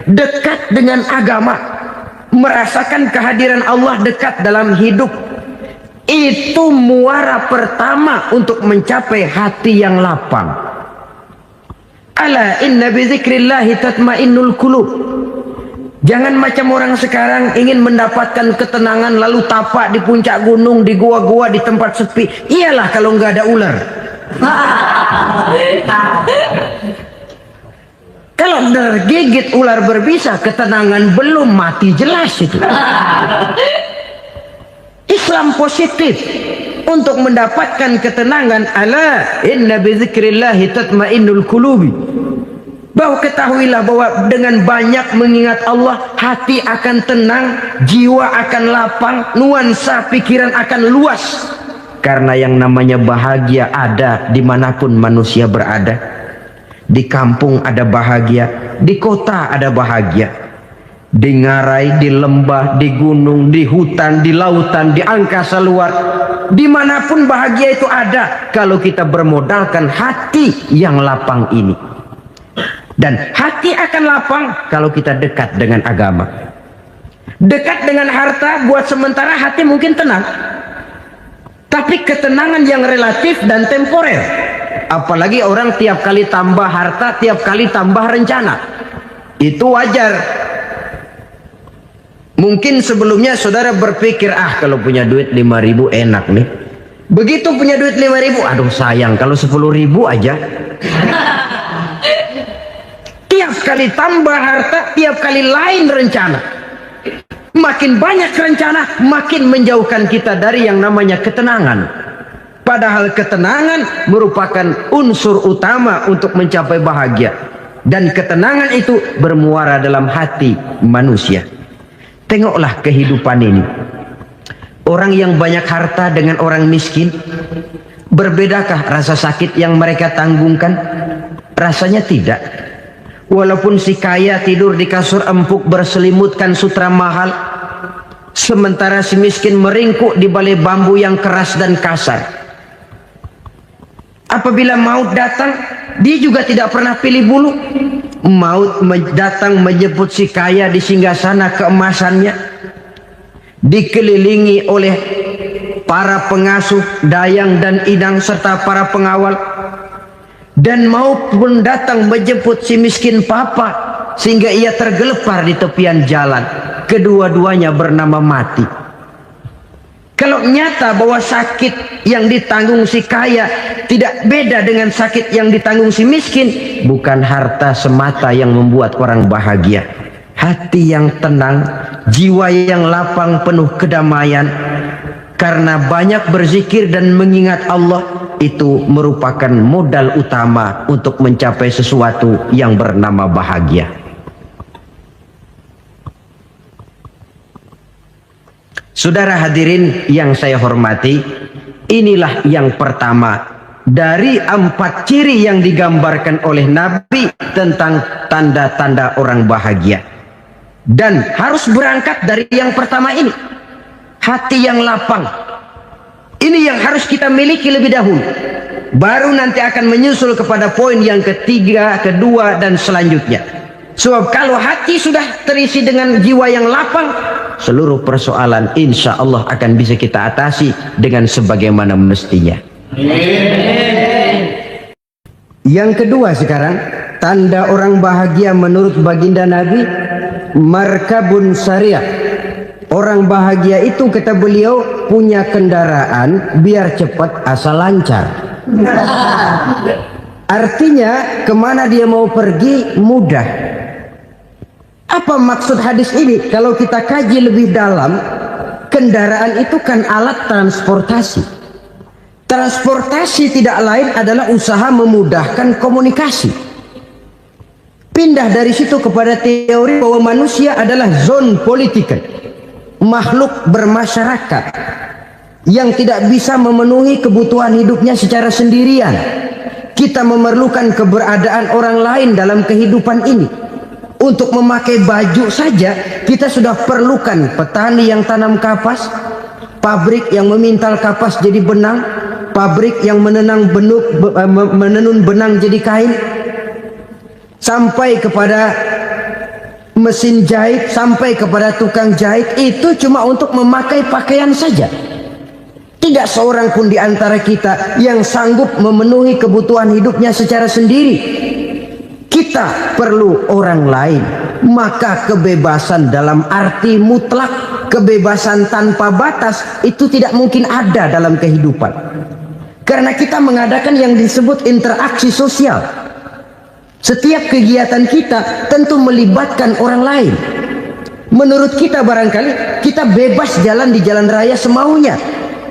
dekat dengan agama, merasakan kehadiran Allah dekat dalam hidup. Itu muara pertama untuk mencapai hati yang lapang. Ala inna bizikrillahi tatmainnul qulub. Jangan macam orang sekarang ingin mendapatkan ketenangan lalu tapak di puncak gunung, di gua-gua, di tempat sepi. Iyalah kalau nggak ada ular. Kalau tergigit ular berbisa, ketenangan belum, mati jelas itu. Islam positif untuk mendapatkan ketenangan. Ala inna bizikrillahi tatmainnul qulubi. Bahwa ketahuilah bahwa dengan banyak mengingat Allah, hati akan tenang, jiwa akan lapang, nuansa pikiran akan luas. Karena yang namanya bahagia ada dimanapun manusia berada. Di kampung ada bahagia, di kota ada bahagia. Di ngarai, di lembah, di gunung, di hutan, di lautan, di angkasa luar, dimanapun bahagia itu ada kalau kita bermodalkan hati yang lapang ini. Dan hati akan lapang kalau kita dekat dengan agama. Dekat dengan harta buat sementara hati mungkin tenang, tapi ketenangan yang relatif dan temporer. Apalagi orang tiap kali tambah harta, tiap kali tambah rencana. Itu wajar. Mungkin sebelumnya saudara berpikir, kalau punya duit 5.000 enak nih. Begitu punya duit 5.000, aduh sayang kalau 10.000 aja. Tiap kali tambah harta, tiap kali lain rencana. Makin banyak rencana, makin menjauhkan kita dari yang namanya ketenangan. Padahal ketenangan merupakan unsur utama untuk mencapai bahagia. Dan ketenangan itu bermuara dalam hati manusia. Tengoklah kehidupan ini. Orang yang banyak harta dengan orang miskin, berbedakah rasa sakit yang mereka tanggungkan? Rasanya tidak. Walaupun si kaya tidur di kasur empuk berselimutkan sutra mahal, sementara si miskin meringkuk di balai bambu yang keras dan kasar. Apabila maut datang, dia juga tidak pernah pilih bulu. Maut datang menjemput si kaya di singgasana keemasannya, dikelilingi oleh para pengasuh, dayang dan idang serta para pengawal. Dan maut pun datang menjemput si miskin papa, sehingga ia tergelepar di tepian jalan. Kedua-duanya bernama mati. Kalau nyata bahwa sakit yang ditanggung si kaya tidak beda dengan sakit yang ditanggung si miskin, bukan harta semata yang membuat orang bahagia. Hati yang tenang, jiwa yang lapang penuh kedamaian, karena banyak berzikir dan mengingat Allah, itu merupakan modal utama untuk mencapai sesuatu yang bernama bahagia. Saudara hadirin yang saya hormati, inilah yang pertama dari 4 ciri yang digambarkan oleh Nabi tentang tanda-tanda orang bahagia. Dan harus berangkat dari yang pertama ini, hati yang lapang. Ini yang harus kita miliki lebih dahulu. Baru nanti akan menyusul kepada poin yang ketiga, kedua, dan selanjutnya. Sebab kalau hati sudah terisi dengan jiwa yang lapang, seluruh persoalan insya Allah akan bisa kita atasi dengan sebagaimana mestinya. Yang kedua sekarang, tanda orang bahagia menurut baginda Nabi, markabun syariah. Orang bahagia itu, kata beliau, punya kendaraan biar cepat asal lancar. Artinya kemana dia mau pergi mudah. Apa maksud hadis ini? Kalau kita kaji lebih dalam, kendaraan itu kan alat transportasi. Transportasi tidak lain adalah usaha memudahkan komunikasi. Pindah dari situ kepada teori bahwa manusia adalah zon political, makhluk bermasyarakat yang tidak bisa memenuhi kebutuhan hidupnya secara sendirian. Kita memerlukan keberadaan orang lain dalam kehidupan ini. Untuk memakai baju saja kita sudah perlukan petani yang tanam kapas, pabrik yang memintal kapas jadi benang, pabrik yang menenun benang jadi kain, sampai kepada mesin jahit, sampai kepada tukang jahit. Itu cuma untuk memakai pakaian saja. Tidak seorang pun di antara kita yang sanggup memenuhi kebutuhan hidupnya secara sendiri. Kita perlu orang lain. Maka kebebasan dalam arti mutlak, kebebasan tanpa batas, itu tidak mungkin ada dalam kehidupan. Karena kita mengadakan yang disebut interaksi sosial. Setiap kegiatan kita tentu melibatkan orang lain. Menurut kita barangkali kita bebas jalan di jalan raya semaunya,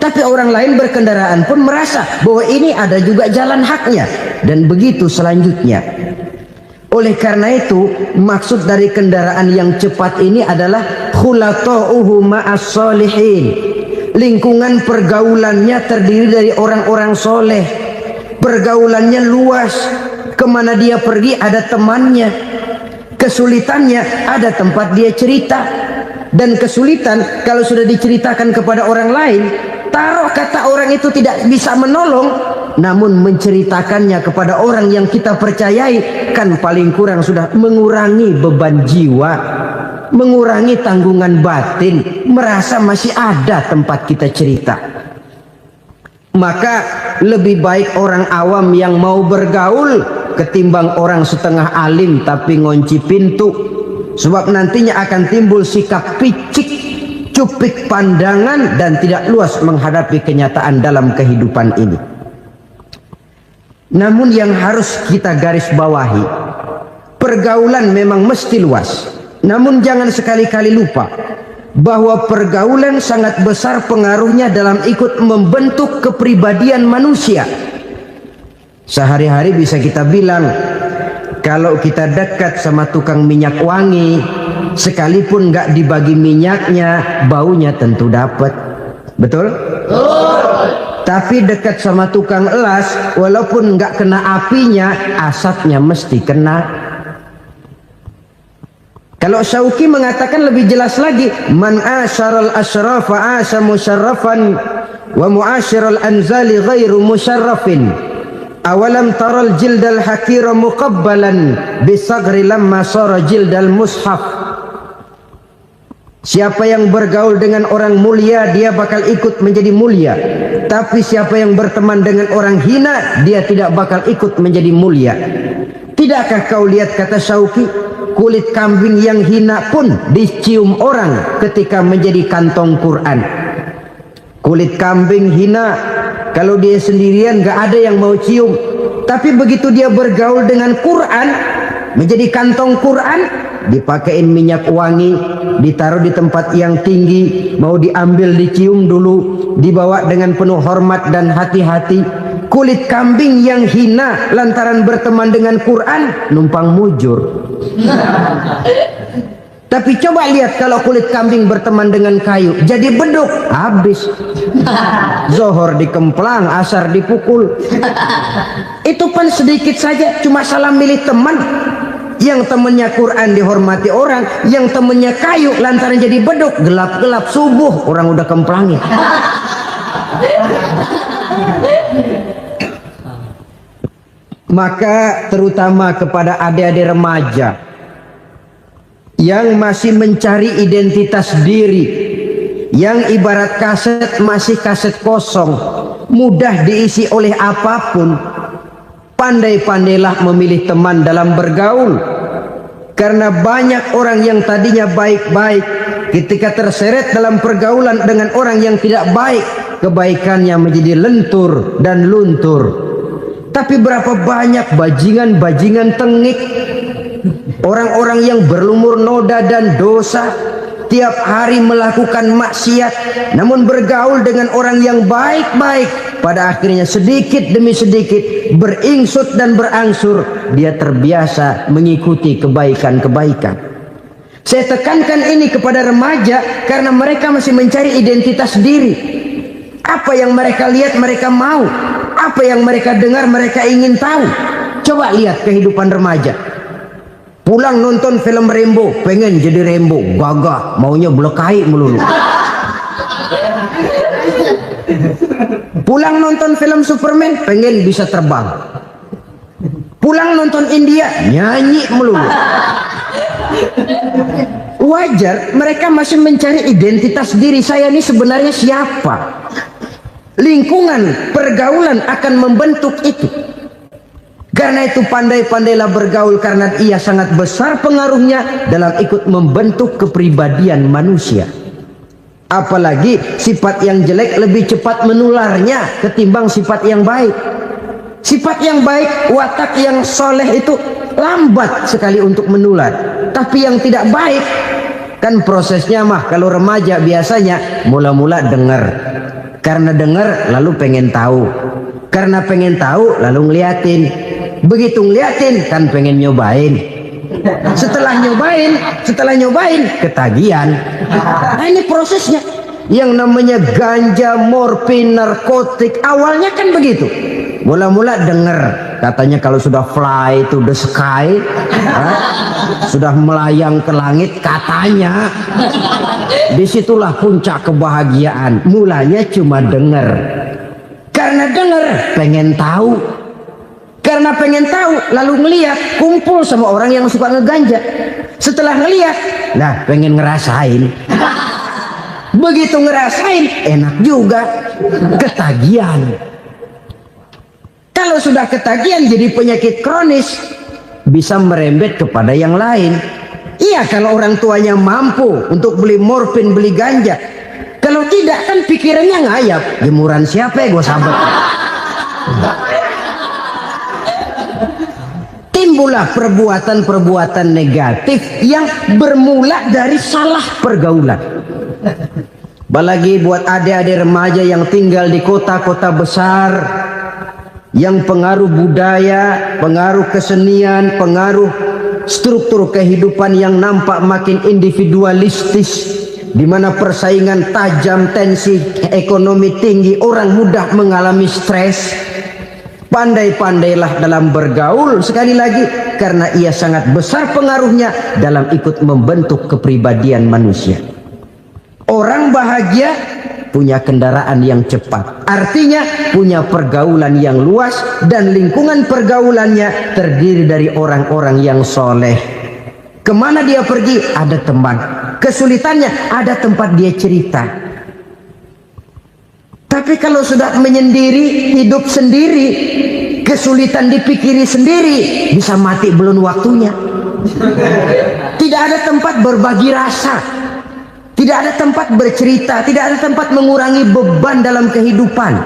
tapi orang lain berkendaraan pun merasa bahwa ini ada juga jalan haknya, dan begitu selanjutnya. Oleh karena itu, maksud dari kendaraan yang cepat ini adalah khulata'uhu ma'as solihin. Lingkungan pergaulannya terdiri dari orang-orang soleh. Pergaulannya luas. Kemana dia pergi ada temannya. Kesulitannya ada tempat dia cerita. Dan kesulitan kalau sudah diceritakan kepada orang lain, taruh kata orang itu tidak bisa menolong, namun menceritakannya kepada orang yang kita percayai, kan paling kurang sudah mengurangi beban jiwa. mengurangi tanggungan batin, merasa masih ada tempat kita cerita. Maka lebih baik orang awam yang mau bergaul ketimbang orang setengah alim tapi ngunci pintu. Sebab nantinya akan timbul sikap picik, cupik pandangan, dan tidak luas menghadapi kenyataan dalam kehidupan ini. Namun yang harus kita garis bawahi, pergaulan memang mesti luas. Namun jangan sekali-kali lupa bahwa pergaulan sangat besar pengaruhnya dalam ikut membentuk kepribadian manusia. Sehari-hari bisa kita bilang, kalau kita dekat sama tukang minyak wangi, sekalipun nggak dibagi minyaknya, baunya tentu dapat. Betul? Tapi dekat sama tukang elas, walaupun nggak kena apinya, asapnya mesti kena. Kalau Syauqi mengatakan lebih jelas lagi, man asyaral asyrafa asa musyarrafan wa muasyiral anzali ghairu musyarrafin. Awalam taral jildal hakira muqabbalan bisagri lamma sara jildal mushaf. Siapa yang bergaul dengan orang mulia, dia bakal ikut menjadi mulia. Tapi siapa yang berteman dengan orang hina, dia tidak bakal ikut menjadi mulia. Tidakkah kau lihat, kata Syauqi, kulit kambing yang hina pun dicium orang ketika menjadi kantong Quran. Kulit kambing hina, kalau dia sendirian gak ada yang mau cium. Tapi begitu dia bergaul dengan Quran, menjadi kantong Quran, dipakein minyak wangi, ditaruh di tempat yang tinggi, mau diambil dicium dulu, dibawa dengan penuh hormat dan hati-hati. Kulit kambing yang hina lantaran berteman dengan Quran, numpang mujur. Tapi coba lihat kalau kulit kambing berteman dengan kayu, jadi beduk, habis. Zohor dikemplang, asar dipukul. Itu pun sedikit saja, cuma salah milih teman. Yang temannya Quran dihormati orang, yang temannya kayu lantaran jadi beduk, gelap-gelap subuh orang udah kemplangi. Maka terutama kepada adik-adik remaja yang masih mencari identitas diri, yang ibarat kaset masih kaset kosong, mudah diisi oleh apapun, pandai-pandailah memilih teman dalam bergaul. Karena banyak orang yang tadinya baik-baik, ketika terseret dalam pergaulan dengan orang yang tidak baik, kebaikannya menjadi lentur dan luntur. Tapi berapa banyak bajingan-bajingan tengik, orang-orang yang berlumur noda dan dosa, tiap hari melakukan maksiat, namun bergaul dengan orang yang baik-baik, pada akhirnya sedikit demi sedikit beringsut dan berangsur dia terbiasa mengikuti kebaikan-kebaikan. Saya tekankan ini kepada remaja karena mereka masih mencari identitas diri. Apa yang mereka lihat mereka mau, apa yang mereka dengar mereka ingin tahu. Coba lihat kehidupan remaja. Pulang nonton film Rambo, pengen jadi Rambo, gagah, maunya belekai melulu. Pulang nonton film Superman, pengen bisa terbang. Pulang nonton India, nyanyi melulu. Wajar, mereka masih mencari identitas diri. Saya ini sebenarnya siapa? Lingkungan, pergaulan akan membentuk itu. Karena itu pandai-pandailah bergaul, karena ia sangat besar pengaruhnya dalam ikut membentuk kepribadian manusia. Apalagi sifat yang jelek lebih cepat menularnya ketimbang sifat yang baik. Sifat yang baik, watak yang soleh itu lambat sekali untuk menular. Tapi yang tidak baik, kan prosesnya mah kalau remaja biasanya mula-mula dengar. Karena dengar lalu pengen tahu. Karena pengen tahu lalu ngeliatin. Begitu ngeliatin kan pengen nyobain. Setelah nyobain ketagihan. Nah ini prosesnya. Yang namanya ganja, morfin, narkotik, awalnya kan begitu. Mula-mula denger, katanya kalau sudah fly to the sky, sudah melayang ke langit, katanya disitulah puncak kebahagiaan. Mulanya cuma denger. Karena denger pengen tahu. Karena pengen tahu lalu ngeliat, kumpul sama orang yang suka ngeganja. Setelah ngelihat, nah pengen ngerasain. Begitu ngerasain, enak juga, ketagihan. Kalau sudah ketagihan jadi penyakit kronis, bisa merembet kepada yang lain. Iya, kalau orang tuanya mampu untuk beli morfin, beli ganja. Kalau tidak kan pikirannya ngayap, jemuran siapa ya gue sahabat. Timbullah perbuatan-perbuatan negatif yang bermula dari salah pergaulan. Apalagi buat adik-adik remaja yang tinggal di kota-kota besar, yang pengaruh budaya, pengaruh kesenian, pengaruh struktur kehidupan yang nampak makin individualistis, di mana persaingan tajam, tensi ekonomi tinggi, orang mudah mengalami stres. Pandai-pandailah dalam bergaul, sekali lagi, karena ia sangat besar pengaruhnya dalam ikut membentuk kepribadian manusia. Orang bahagia punya kendaraan yang cepat, artinya punya pergaulan yang luas, dan lingkungan pergaulannya terdiri dari orang-orang yang soleh. Kemana dia pergi ada teman, kesulitannya ada tempat dia cerita. Tapi kalau sudah menyendiri, hidup sendiri, kesulitan dipikiri sendiri, bisa mati belum waktunya. Tidak ada tempat berbagi rasa, tidak ada tempat bercerita, tidak ada tempat mengurangi beban dalam kehidupan.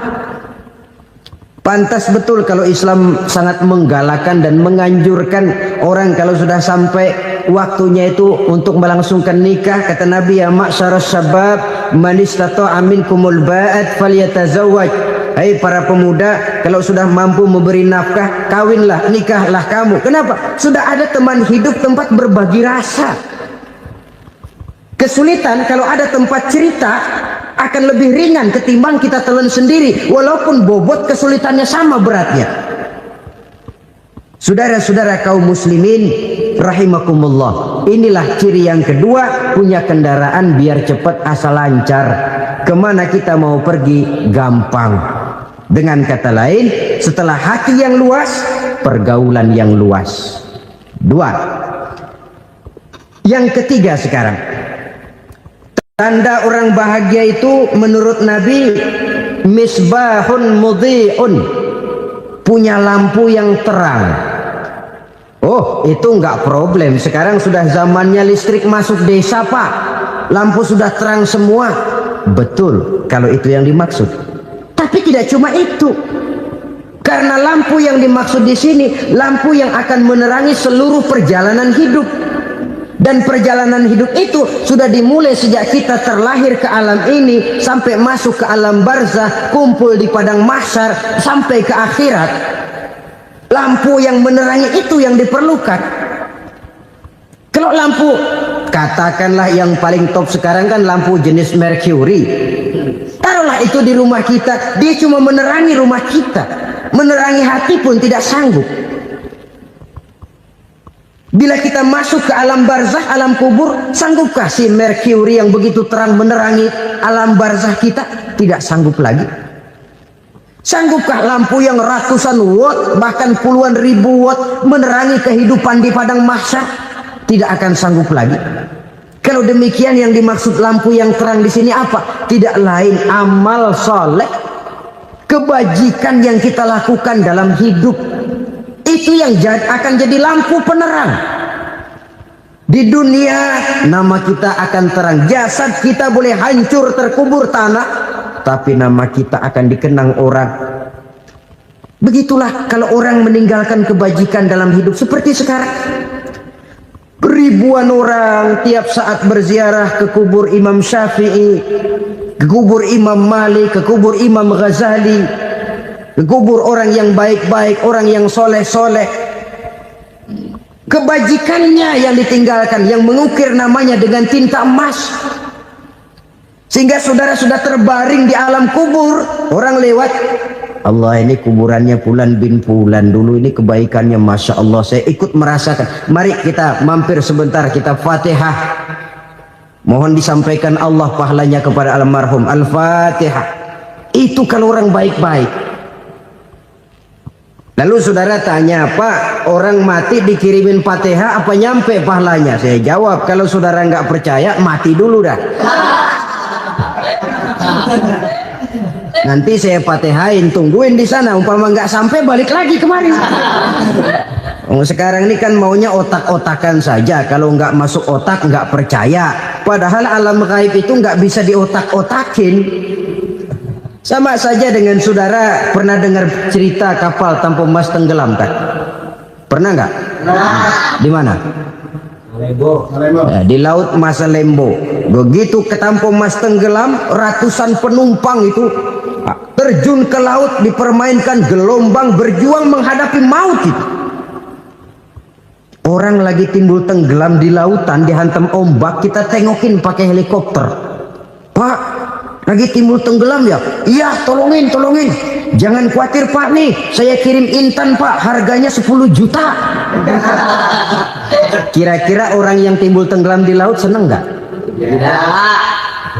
Pantas betul kalau Islam sangat menggalakkan dan menganjurkan orang kalau sudah sampai waktunya itu untuk melangsungkan nikah. Kata Nabi, ya ma'syaras syabab man istata'a minkumul ba'at falyatazawwaj. Hai para pemuda, kalau sudah mampu memberi nafkah, kawinlah, nikahlah kamu. Kenapa? Sudah ada teman hidup, tempat berbagi rasa. Kesulitan kalau ada tempat cerita akan lebih ringan ketimbang kita telan sendiri, walaupun bobot kesulitannya sama beratnya. Saudara-saudara kaum muslimin rahimakumullah, inilah ciri yang kedua, punya kendaraan biar cepat asal lancar. Kemana kita mau pergi gampang. Dengan kata lain, setelah hati yang luas, pergaulan yang luas. Dua. Yang ketiga sekarang, tanda orang bahagia itu menurut Nabi, misbahun mudhi'un, punya lampu yang terang. Oh, itu enggak problem. Sekarang sudah zamannya listrik masuk desa, Pak. Lampu sudah terang semua. Betul, kalau itu yang dimaksud. Tapi tidak cuma itu. Karena lampu yang dimaksud di sini, lampu yang akan menerangi seluruh perjalanan hidup. Dan perjalanan hidup itu sudah dimulai sejak kita terlahir ke alam ini, sampai masuk ke alam barzah, kumpul di padang mahsyar, sampai ke akhirat. Lampu yang menerangi itu yang diperlukan. Kalau lampu, katakanlah yang paling top sekarang kan lampu jenis Mercury. Taruhlah itu di rumah kita, dia cuma menerangi rumah kita, menerangi hati pun tidak sanggup. Bila kita masuk ke alam barzah, alam kubur, sanggupkah si Mercury yang begitu terang menerangi alam barzah kita? Tidak sanggup lagi. Sanggupkah lampu yang ratusan watt, bahkan puluhan ribu watt menerangi kehidupan di padang mahsyar? Tidak akan sanggup lagi. Kalau demikian, yang dimaksud lampu yang terang di sini apa? Tidak lain amal soleh, kebajikan yang kita lakukan dalam hidup. Itu yang akan jadi lampu penerang. Di dunia nama kita akan terang. Jasad kita boleh hancur terkubur tanah, tapi nama kita akan dikenang orang. Begitulah kalau orang meninggalkan kebajikan dalam hidup seperti sekarang. Ribuan orang tiap saat berziarah ke kubur Imam Syafi'i, ke kubur Imam Malik, ke kubur Imam Ghazali, ke kubur orang yang baik-baik, orang yang soleh-soleh. Kebajikannya yang ditinggalkan, yang mengukir namanya dengan tinta emas. Sehingga saudara sudah terbaring di alam kubur, orang lewat, Allah ini kuburannya Fulan bin Fulan, dulu ini kebaikannya Masya Allah, saya ikut merasakan. Mari kita mampir sebentar, kita Fatihah. Mohon disampaikan Allah pahalanya kepada almarhum. Al-Fatihah. Itu kalau orang baik-baik. Lalu saudara tanya, Pak, orang mati dikirimin Fatihah apa nyampe pahalanya? Saya jawab, kalau saudara nggak percaya, mati dulu dah. Nanti saya Fatihain, tungguin di sana. Umpama nggak sampai, balik lagi kemari. Sekarang ini kan maunya otak-otakan saja. Kalau nggak masuk otak, nggak percaya. Padahal alam gaib itu nggak bisa diotak-otakin. Sama saja dengan saudara pernah dengar cerita kapal tanpa emas tenggelam kan? Pernah nggak? Di mana? Di laut Masalembo. Begitu ketampo emas tenggelam, ratusan penumpang itu terjun ke laut, dipermainkan gelombang, berjuang menghadapi maut itu. Orang lagi timbul tenggelam di lautan, dihantam ombak, kita tengokin pakai helikopter. Pak, lagi timbul tenggelam ya? Iya, tolongin. Jangan khawatir Pak, nih saya kirim intan Pak, harganya 10 juta. Kira-kira orang yang timbul tenggelam di laut seneng nggak?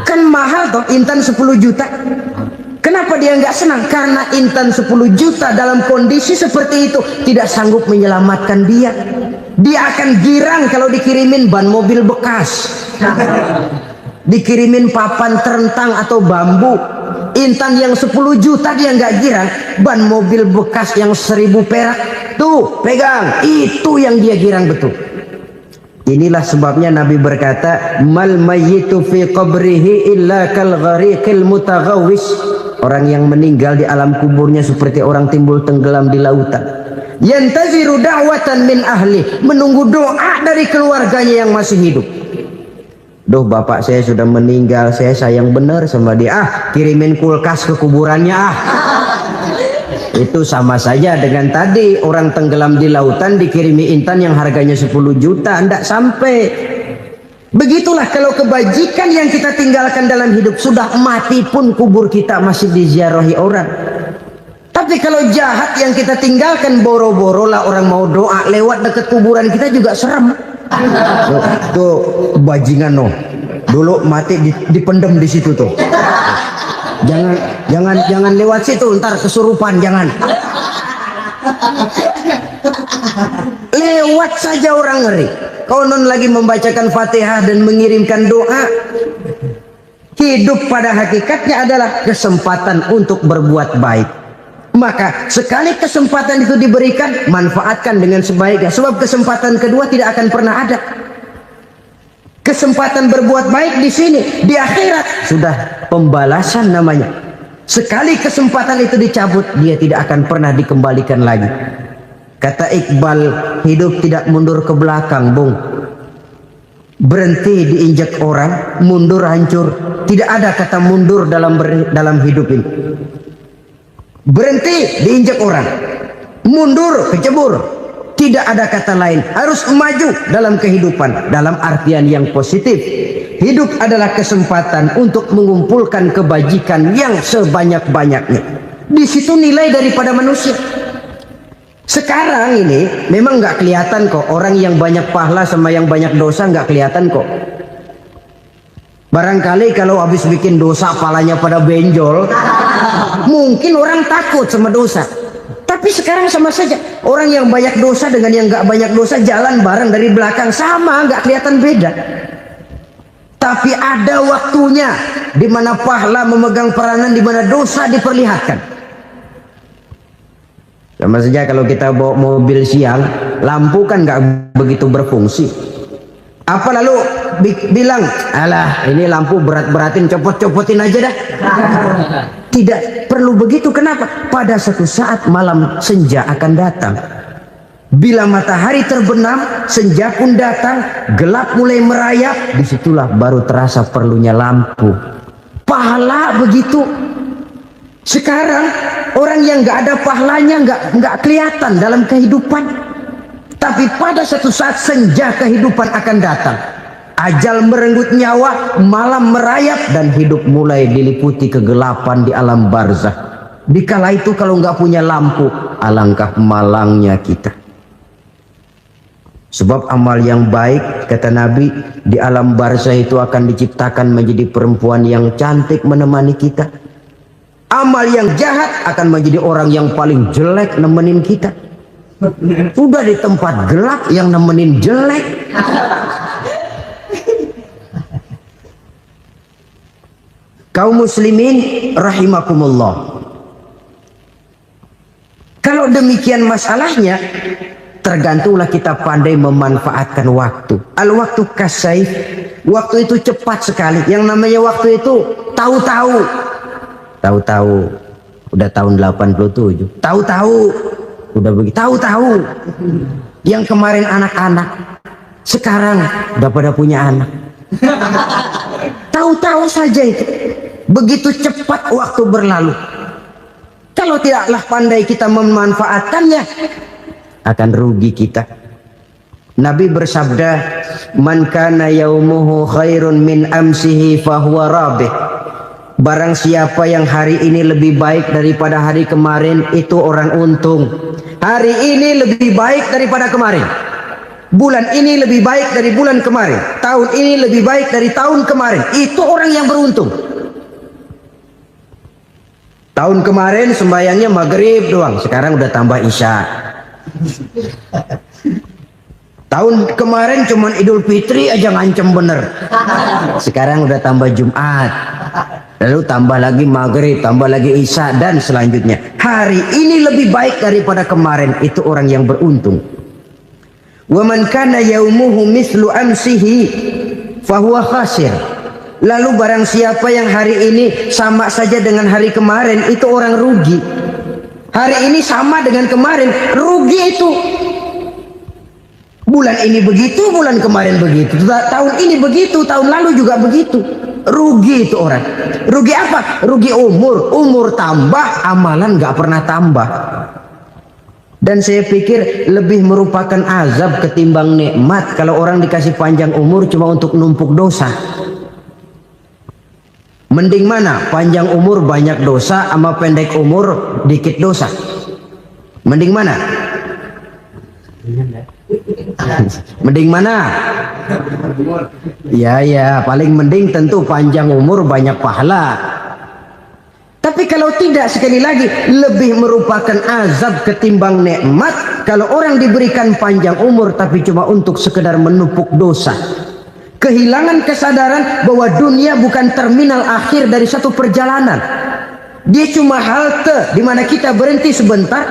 Kan mahal toh intan 10 juta. Kenapa dia nggak senang? Karena intan 10 juta dalam kondisi seperti itu tidak sanggup menyelamatkan dia. Dia akan girang kalau dikirimin ban mobil bekas, dikirimin papan terentang atau bambu. Intan yang 10 juta dia nggak girang, ban mobil bekas yang 1000 perak tuh pegang, itu yang dia girang betul. Inilah sebabnya Nabi berkata, mal mayyitu fi qabrihi illa kal ghariqil mutaghawwis. Orang yang meninggal di alam kuburnya seperti orang timbul tenggelam di lautan. Yantaziru da'watan min ahli, menunggu doa dari keluarganya yang masih hidup. Duh, bapak saya sudah meninggal, saya sayang benar sama dia. Kirimin kulkas ke kuburannya Itu sama saja dengan tadi orang tenggelam di lautan dikirimi intan yang harganya 10 juta, ndak sampai. Begitulah kalau kebajikan yang kita tinggalkan dalam hidup, sudah mati pun kubur kita masih diziarahi orang. Tapi kalau jahat yang kita tinggalkan, boro-boro lah orang mau doa lewat dekat kuburan kita juga serem. Tuh bajingan no, dulu mati dipendem di situ tuh. Jangan lewat situ, ntar kesurupan, jangan. Lewat saja orang ngeri. Konon lagi membacakan Fatihah dan mengirimkan doa. Hidup pada hakikatnya adalah kesempatan untuk berbuat baik. Maka sekali kesempatan itu diberikan, manfaatkan dengan sebaiknya. Sebab kesempatan kedua tidak akan pernah ada. Kesempatan berbuat baik di sini, di akhirat sudah pembalasan namanya. Sekali kesempatan itu dicabut, dia tidak akan pernah dikembalikan lagi. Kata Iqbal, hidup tidak mundur ke belakang, Bung. Berhenti diinjak orang, mundur hancur. Tidak ada kata mundur dalam hidup ini. Berhenti diinjak orang, mundur kecebur. Tidak ada kata lain, harus maju dalam kehidupan dalam artian yang positif. Hidup adalah kesempatan untuk mengumpulkan kebajikan yang sebanyak-banyaknya. Di situ nilai daripada manusia. Sekarang ini memang nggak kelihatan kok, orang yang banyak pahala sama yang banyak dosa nggak kelihatan kok. Barangkali kalau habis bikin dosa palanya pada benjol, mungkin orang takut sama dosa. Tapi sekarang sama saja, orang yang banyak dosa dengan yang nggak banyak dosa jalan bareng dari belakang, sama, nggak kelihatan beda. Tapi ada waktunya di mana pahala memegang peranan, di mana dosa diperlihatkan. Sama saja kalau kita bawa mobil siang, lampu kan nggak begitu berfungsi. Apa lalu bilang, alah ini lampu berat-beratin, copot-copotin aja dah. Tidak perlu begitu. Kenapa? Pada suatu saat malam senja akan datang. Bila matahari terbenam, senja pun datang, gelap mulai merayap, disitulah baru terasa perlunya lampu. Pahala begitu. Sekarang orang yang nggak ada pahalanya nggak kelihatan dalam kehidupan. Tapi pada suatu saat senja kehidupan akan datang. Ajal merenggut nyawa, malam merayap, dan hidup mulai diliputi kegelapan di alam barzah. Dikala itu kalau nggak punya lampu, alangkah malangnya kita. Sebab amal yang baik, kata Nabi, di alam barzah itu akan diciptakan menjadi perempuan yang cantik menemani kita. Amal yang jahat akan menjadi orang yang paling jelek nemenin kita. Udah di tempat gelap yang nemenin jelek. Kaum muslimin rahimakumullah. Kalau demikian masalahnya, tergantunglah kita pandai memanfaatkan waktu. Al-waktu kasayf, waktu itu cepat sekali. Yang namanya waktu itu tahu-tahu. Tahu-tahu udah tahun 87. Tahu-tahu udah begitu. Tahu-tahu yang kemarin anak-anak, sekarang udah pada punya anak. Tahu-tahu saja itu. Begitu cepat waktu berlalu. Kalau tidaklah pandai kita memanfaatkannya, akan rugi kita. Nabi bersabda, "Man kana yaumuhu khairun min amsihi fahuwa rabih." Barang siapa yang hari ini lebih baik daripada hari kemarin, itu orang untung. Hari ini lebih baik daripada kemarin. Bulan ini lebih baik dari bulan kemarin. Tahun ini lebih baik dari tahun kemarin. Itu orang yang beruntung. Tahun kemarin sembahyangnya maghrib doang, sekarang udah tambah isya. Tahun kemarin cuman Idul Fitri aja ngancem bener, sekarang udah tambah Jumat, lalu tambah lagi maghrib, tambah lagi isya, dan selanjutnya. Hari ini lebih baik daripada kemarin, itu orang yang beruntung. Wa man kana yaumuhu mislu amsihi fahuwa khasir. Lalu barang siapa yang hari ini sama saja dengan hari kemarin, itu orang rugi. Hari ini sama dengan kemarin, rugi itu. Bulan ini begitu, bulan kemarin begitu. Tahun ini begitu, tahun lalu juga begitu. Rugi itu orang. Rugi apa? Rugi umur. Umur tambah, amalan gak pernah tambah. Dan saya pikir lebih merupakan azab ketimbang nikmat kalau orang dikasih panjang umur cuma untuk numpuk dosa. Mending mana? Panjang umur banyak dosa sama pendek umur dikit dosa? Mending mana? Mending mana? Ya, paling mending tentu panjang umur banyak pahala. Tapi kalau tidak, sekali lagi, lebih merupakan azab ketimbang nikmat kalau orang diberikan panjang umur tapi cuma untuk sekedar menumpuk dosa. Kehilangan kesadaran bahwa dunia bukan terminal akhir dari satu perjalanan. Dia cuma halte di mana kita berhenti sebentar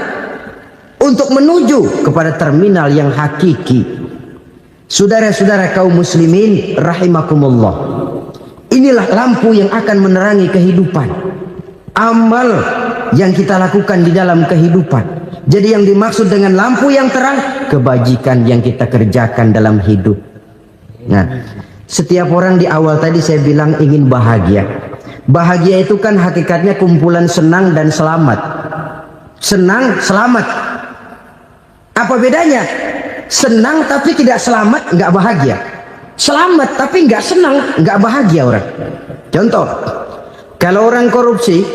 untuk menuju kepada terminal yang hakiki. Saudara-saudara kaum muslimin rahimakumullah. Inilah lampu yang akan menerangi kehidupan. Amal yang kita lakukan di dalam kehidupan. Jadi yang dimaksud dengan lampu yang terang, kebajikan yang kita kerjakan dalam hidup. Nah, setiap orang di awal tadi saya bilang ingin bahagia. Bahagia itu kan hakikatnya kumpulan senang dan selamat. Senang, selamat. Apa bedanya? Senang tapi tidak selamat, nggak bahagia. Selamat tapi nggak senang, nggak bahagia orang. Contoh, kalau orang korupsi,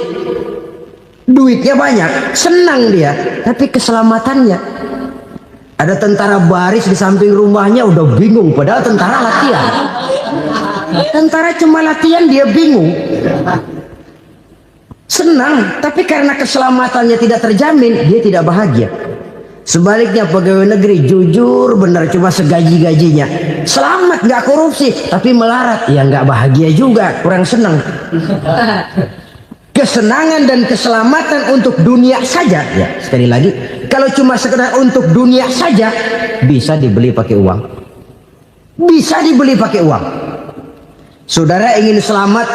duitnya banyak, senang dia, tapi keselamatannya. Ada tentara baris di samping rumahnya udah bingung, padahal tentara latihan. Tentara cuma latihan, dia bingung. Senang, tapi karena keselamatannya tidak terjamin, dia tidak bahagia. Sebaliknya pegawai negeri jujur benar, cuma segaji-gajinya. Selamat, nggak korupsi, tapi melarat, ya nggak bahagia juga, kurang senang. Kesenangan dan keselamatan untuk dunia saja, ya sekali lagi, kalau cuma sekedar untuk dunia saja, bisa dibeli pakai uang. Bisa dibeli pakai uang. Saudara ingin selamat,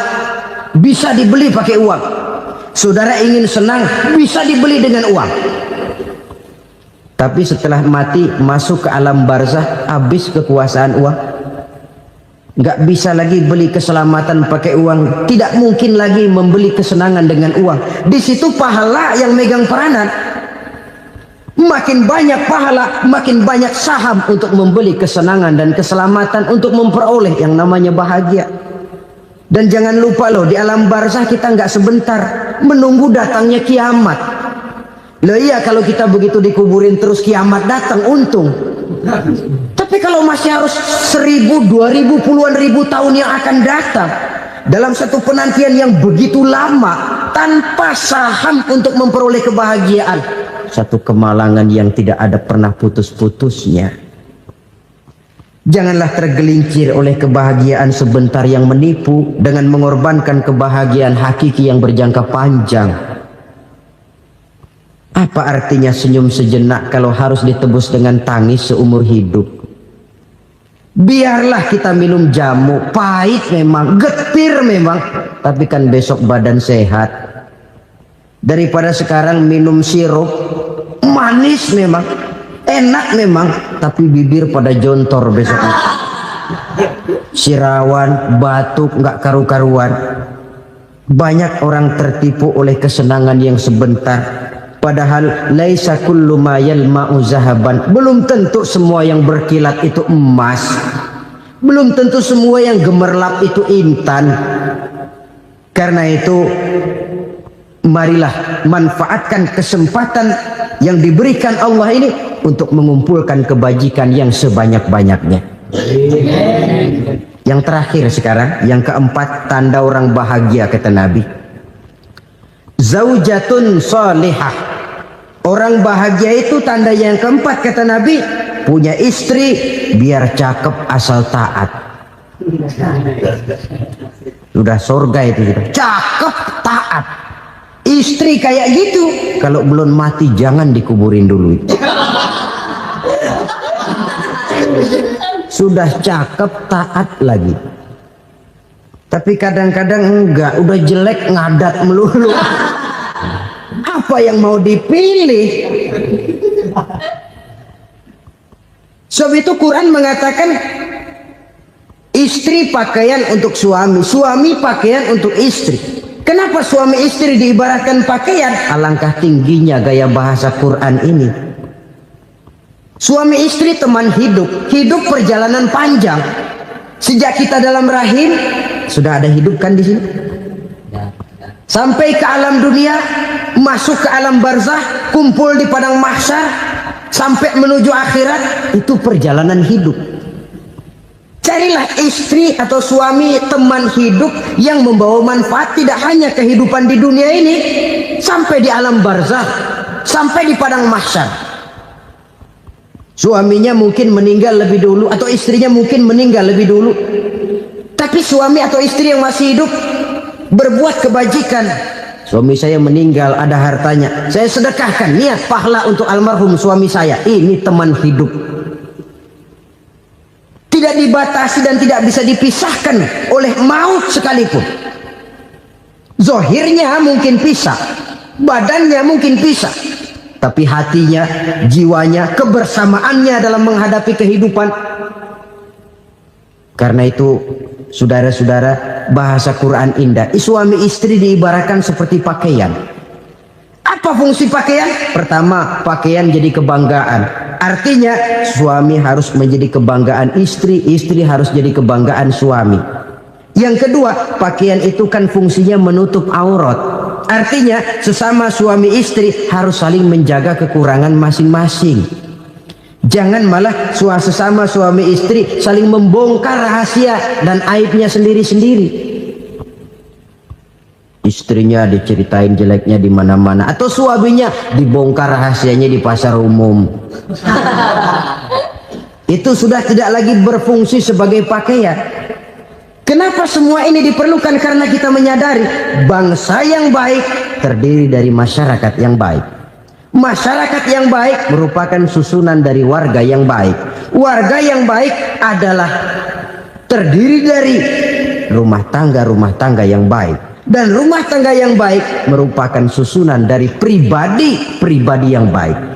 bisa dibeli pakai uang. Saudara ingin senang, bisa dibeli dengan uang. Tapi setelah mati, masuk ke alam barzah, habis kekuasaan uang. Nggak bisa lagi beli keselamatan pakai uang, tidak mungkin lagi membeli kesenangan dengan uang. Di situ pahala yang megang peranan. Makin banyak pahala, makin banyak saham untuk membeli kesenangan dan keselamatan, untuk memperoleh yang namanya bahagia. Dan jangan lupa loh, di alam barzah kita nggak sebentar, menunggu datangnya kiamat. Loh iya, kalau kita begitu dikuburin terus kiamat datang, untung. Tapi kalau masih harus 1000, 2000, puluhan ribu tahun yang akan datang dalam satu penantian yang begitu lama, tanpa saham untuk memperoleh kebahagiaan. Satu kemalangan yang tidak ada pernah putus-putusnya. Janganlah tergelincir oleh kebahagiaan sebentar yang menipu dengan mengorbankan kebahagiaan hakiki yang berjangka panjang. Apa artinya senyum sejenak kalau harus ditebus dengan tangis seumur hidup? Biarlah kita minum jamu, pahit memang, getir memang, tapi kan besok badan sehat. Daripada sekarang minum sirup, manis memang, enak memang, tapi bibir pada jontor besoknya. Sirawan, batuk, nggak karu-karuan. Banyak orang tertipu oleh kesenangan yang sebentar. Padahal laisa kullu ma yalma'u zahaban. Belum tentu semua yang berkilat itu emas. Belum tentu semua yang gemerlap itu intan. Karena itu marilah manfaatkan kesempatan yang diberikan Allah ini untuk mengumpulkan kebajikan yang sebanyak-banyaknya. Yang terakhir sekarang, yang keempat, tanda orang bahagia kata Nabi. Zaujatun salihah. Orang bahagia itu tanda yang keempat kata Nabi, punya istri biar cakep asal taat. Sudah surga itu gitu. Cakep taat. Istri kayak gitu, kalau belum mati jangan dikuburin dulu. Sudah cakep taat lagi. Tapi kadang-kadang enggak, udah jelek ngadat melulu. Apa yang mau dipilih? Sebab itu Quran mengatakan istri pakaian untuk suami, suami pakaian untuk istri. Kenapa suami istri diibaratkan pakaian? Alangkah tingginya gaya bahasa Quran ini. Suami istri teman hidup, hidup perjalanan panjang. Sejak kita dalam rahim sudah ada hidup kan di sini. Sampai ke alam dunia, masuk ke alam barzah, kumpul di padang mahsyar, sampai menuju akhirat, itu perjalanan hidup. Carilah istri atau suami teman hidup yang membawa manfaat tidak hanya kehidupan di dunia ini, sampai di alam barzah, sampai di padang mahsyar. Suaminya mungkin meninggal lebih dulu atau istrinya mungkin meninggal lebih dulu, tapi suami atau istri yang masih hidup berbuat kebajikan. Suami saya meninggal, ada hartanya, saya sedekahkan, niat pahala untuk almarhum suami saya. Ini teman hidup. Tidak dibatasi dan tidak bisa dipisahkan oleh maut sekalipun. Zohirnya mungkin pisah, badannya mungkin pisah, tapi hatinya, jiwanya, kebersamaannya dalam menghadapi kehidupan. Karena itu, saudara-saudara, bahasa Quran indah. Suami istri diibaratkan seperti pakaian. Apa fungsi pakaian? Pertama, pakaian jadi kebanggaan. Artinya suami harus menjadi kebanggaan istri, istri harus jadi kebanggaan suami. Yang kedua, pakaian itu kan fungsinya menutup aurat. Artinya sesama suami istri harus saling menjaga kekurangan masing-masing. Jangan malah sesama suami istri saling membongkar rahasia dan aibnya sendiri-sendiri. Istrinya diceritain jeleknya di mana-mana, atau suaminya dibongkar rahasianya di pasar umum. Itu sudah tidak lagi berfungsi sebagai pakaian. Kenapa semua ini diperlukan? Karena kita menyadari bangsa yang baik terdiri dari masyarakat yang baik. Masyarakat yang baik merupakan susunan dari warga yang baik. Warga yang baik adalah terdiri dari rumah tangga yang baik. Dan rumah tangga yang baik merupakan susunan dari pribadi yang baik.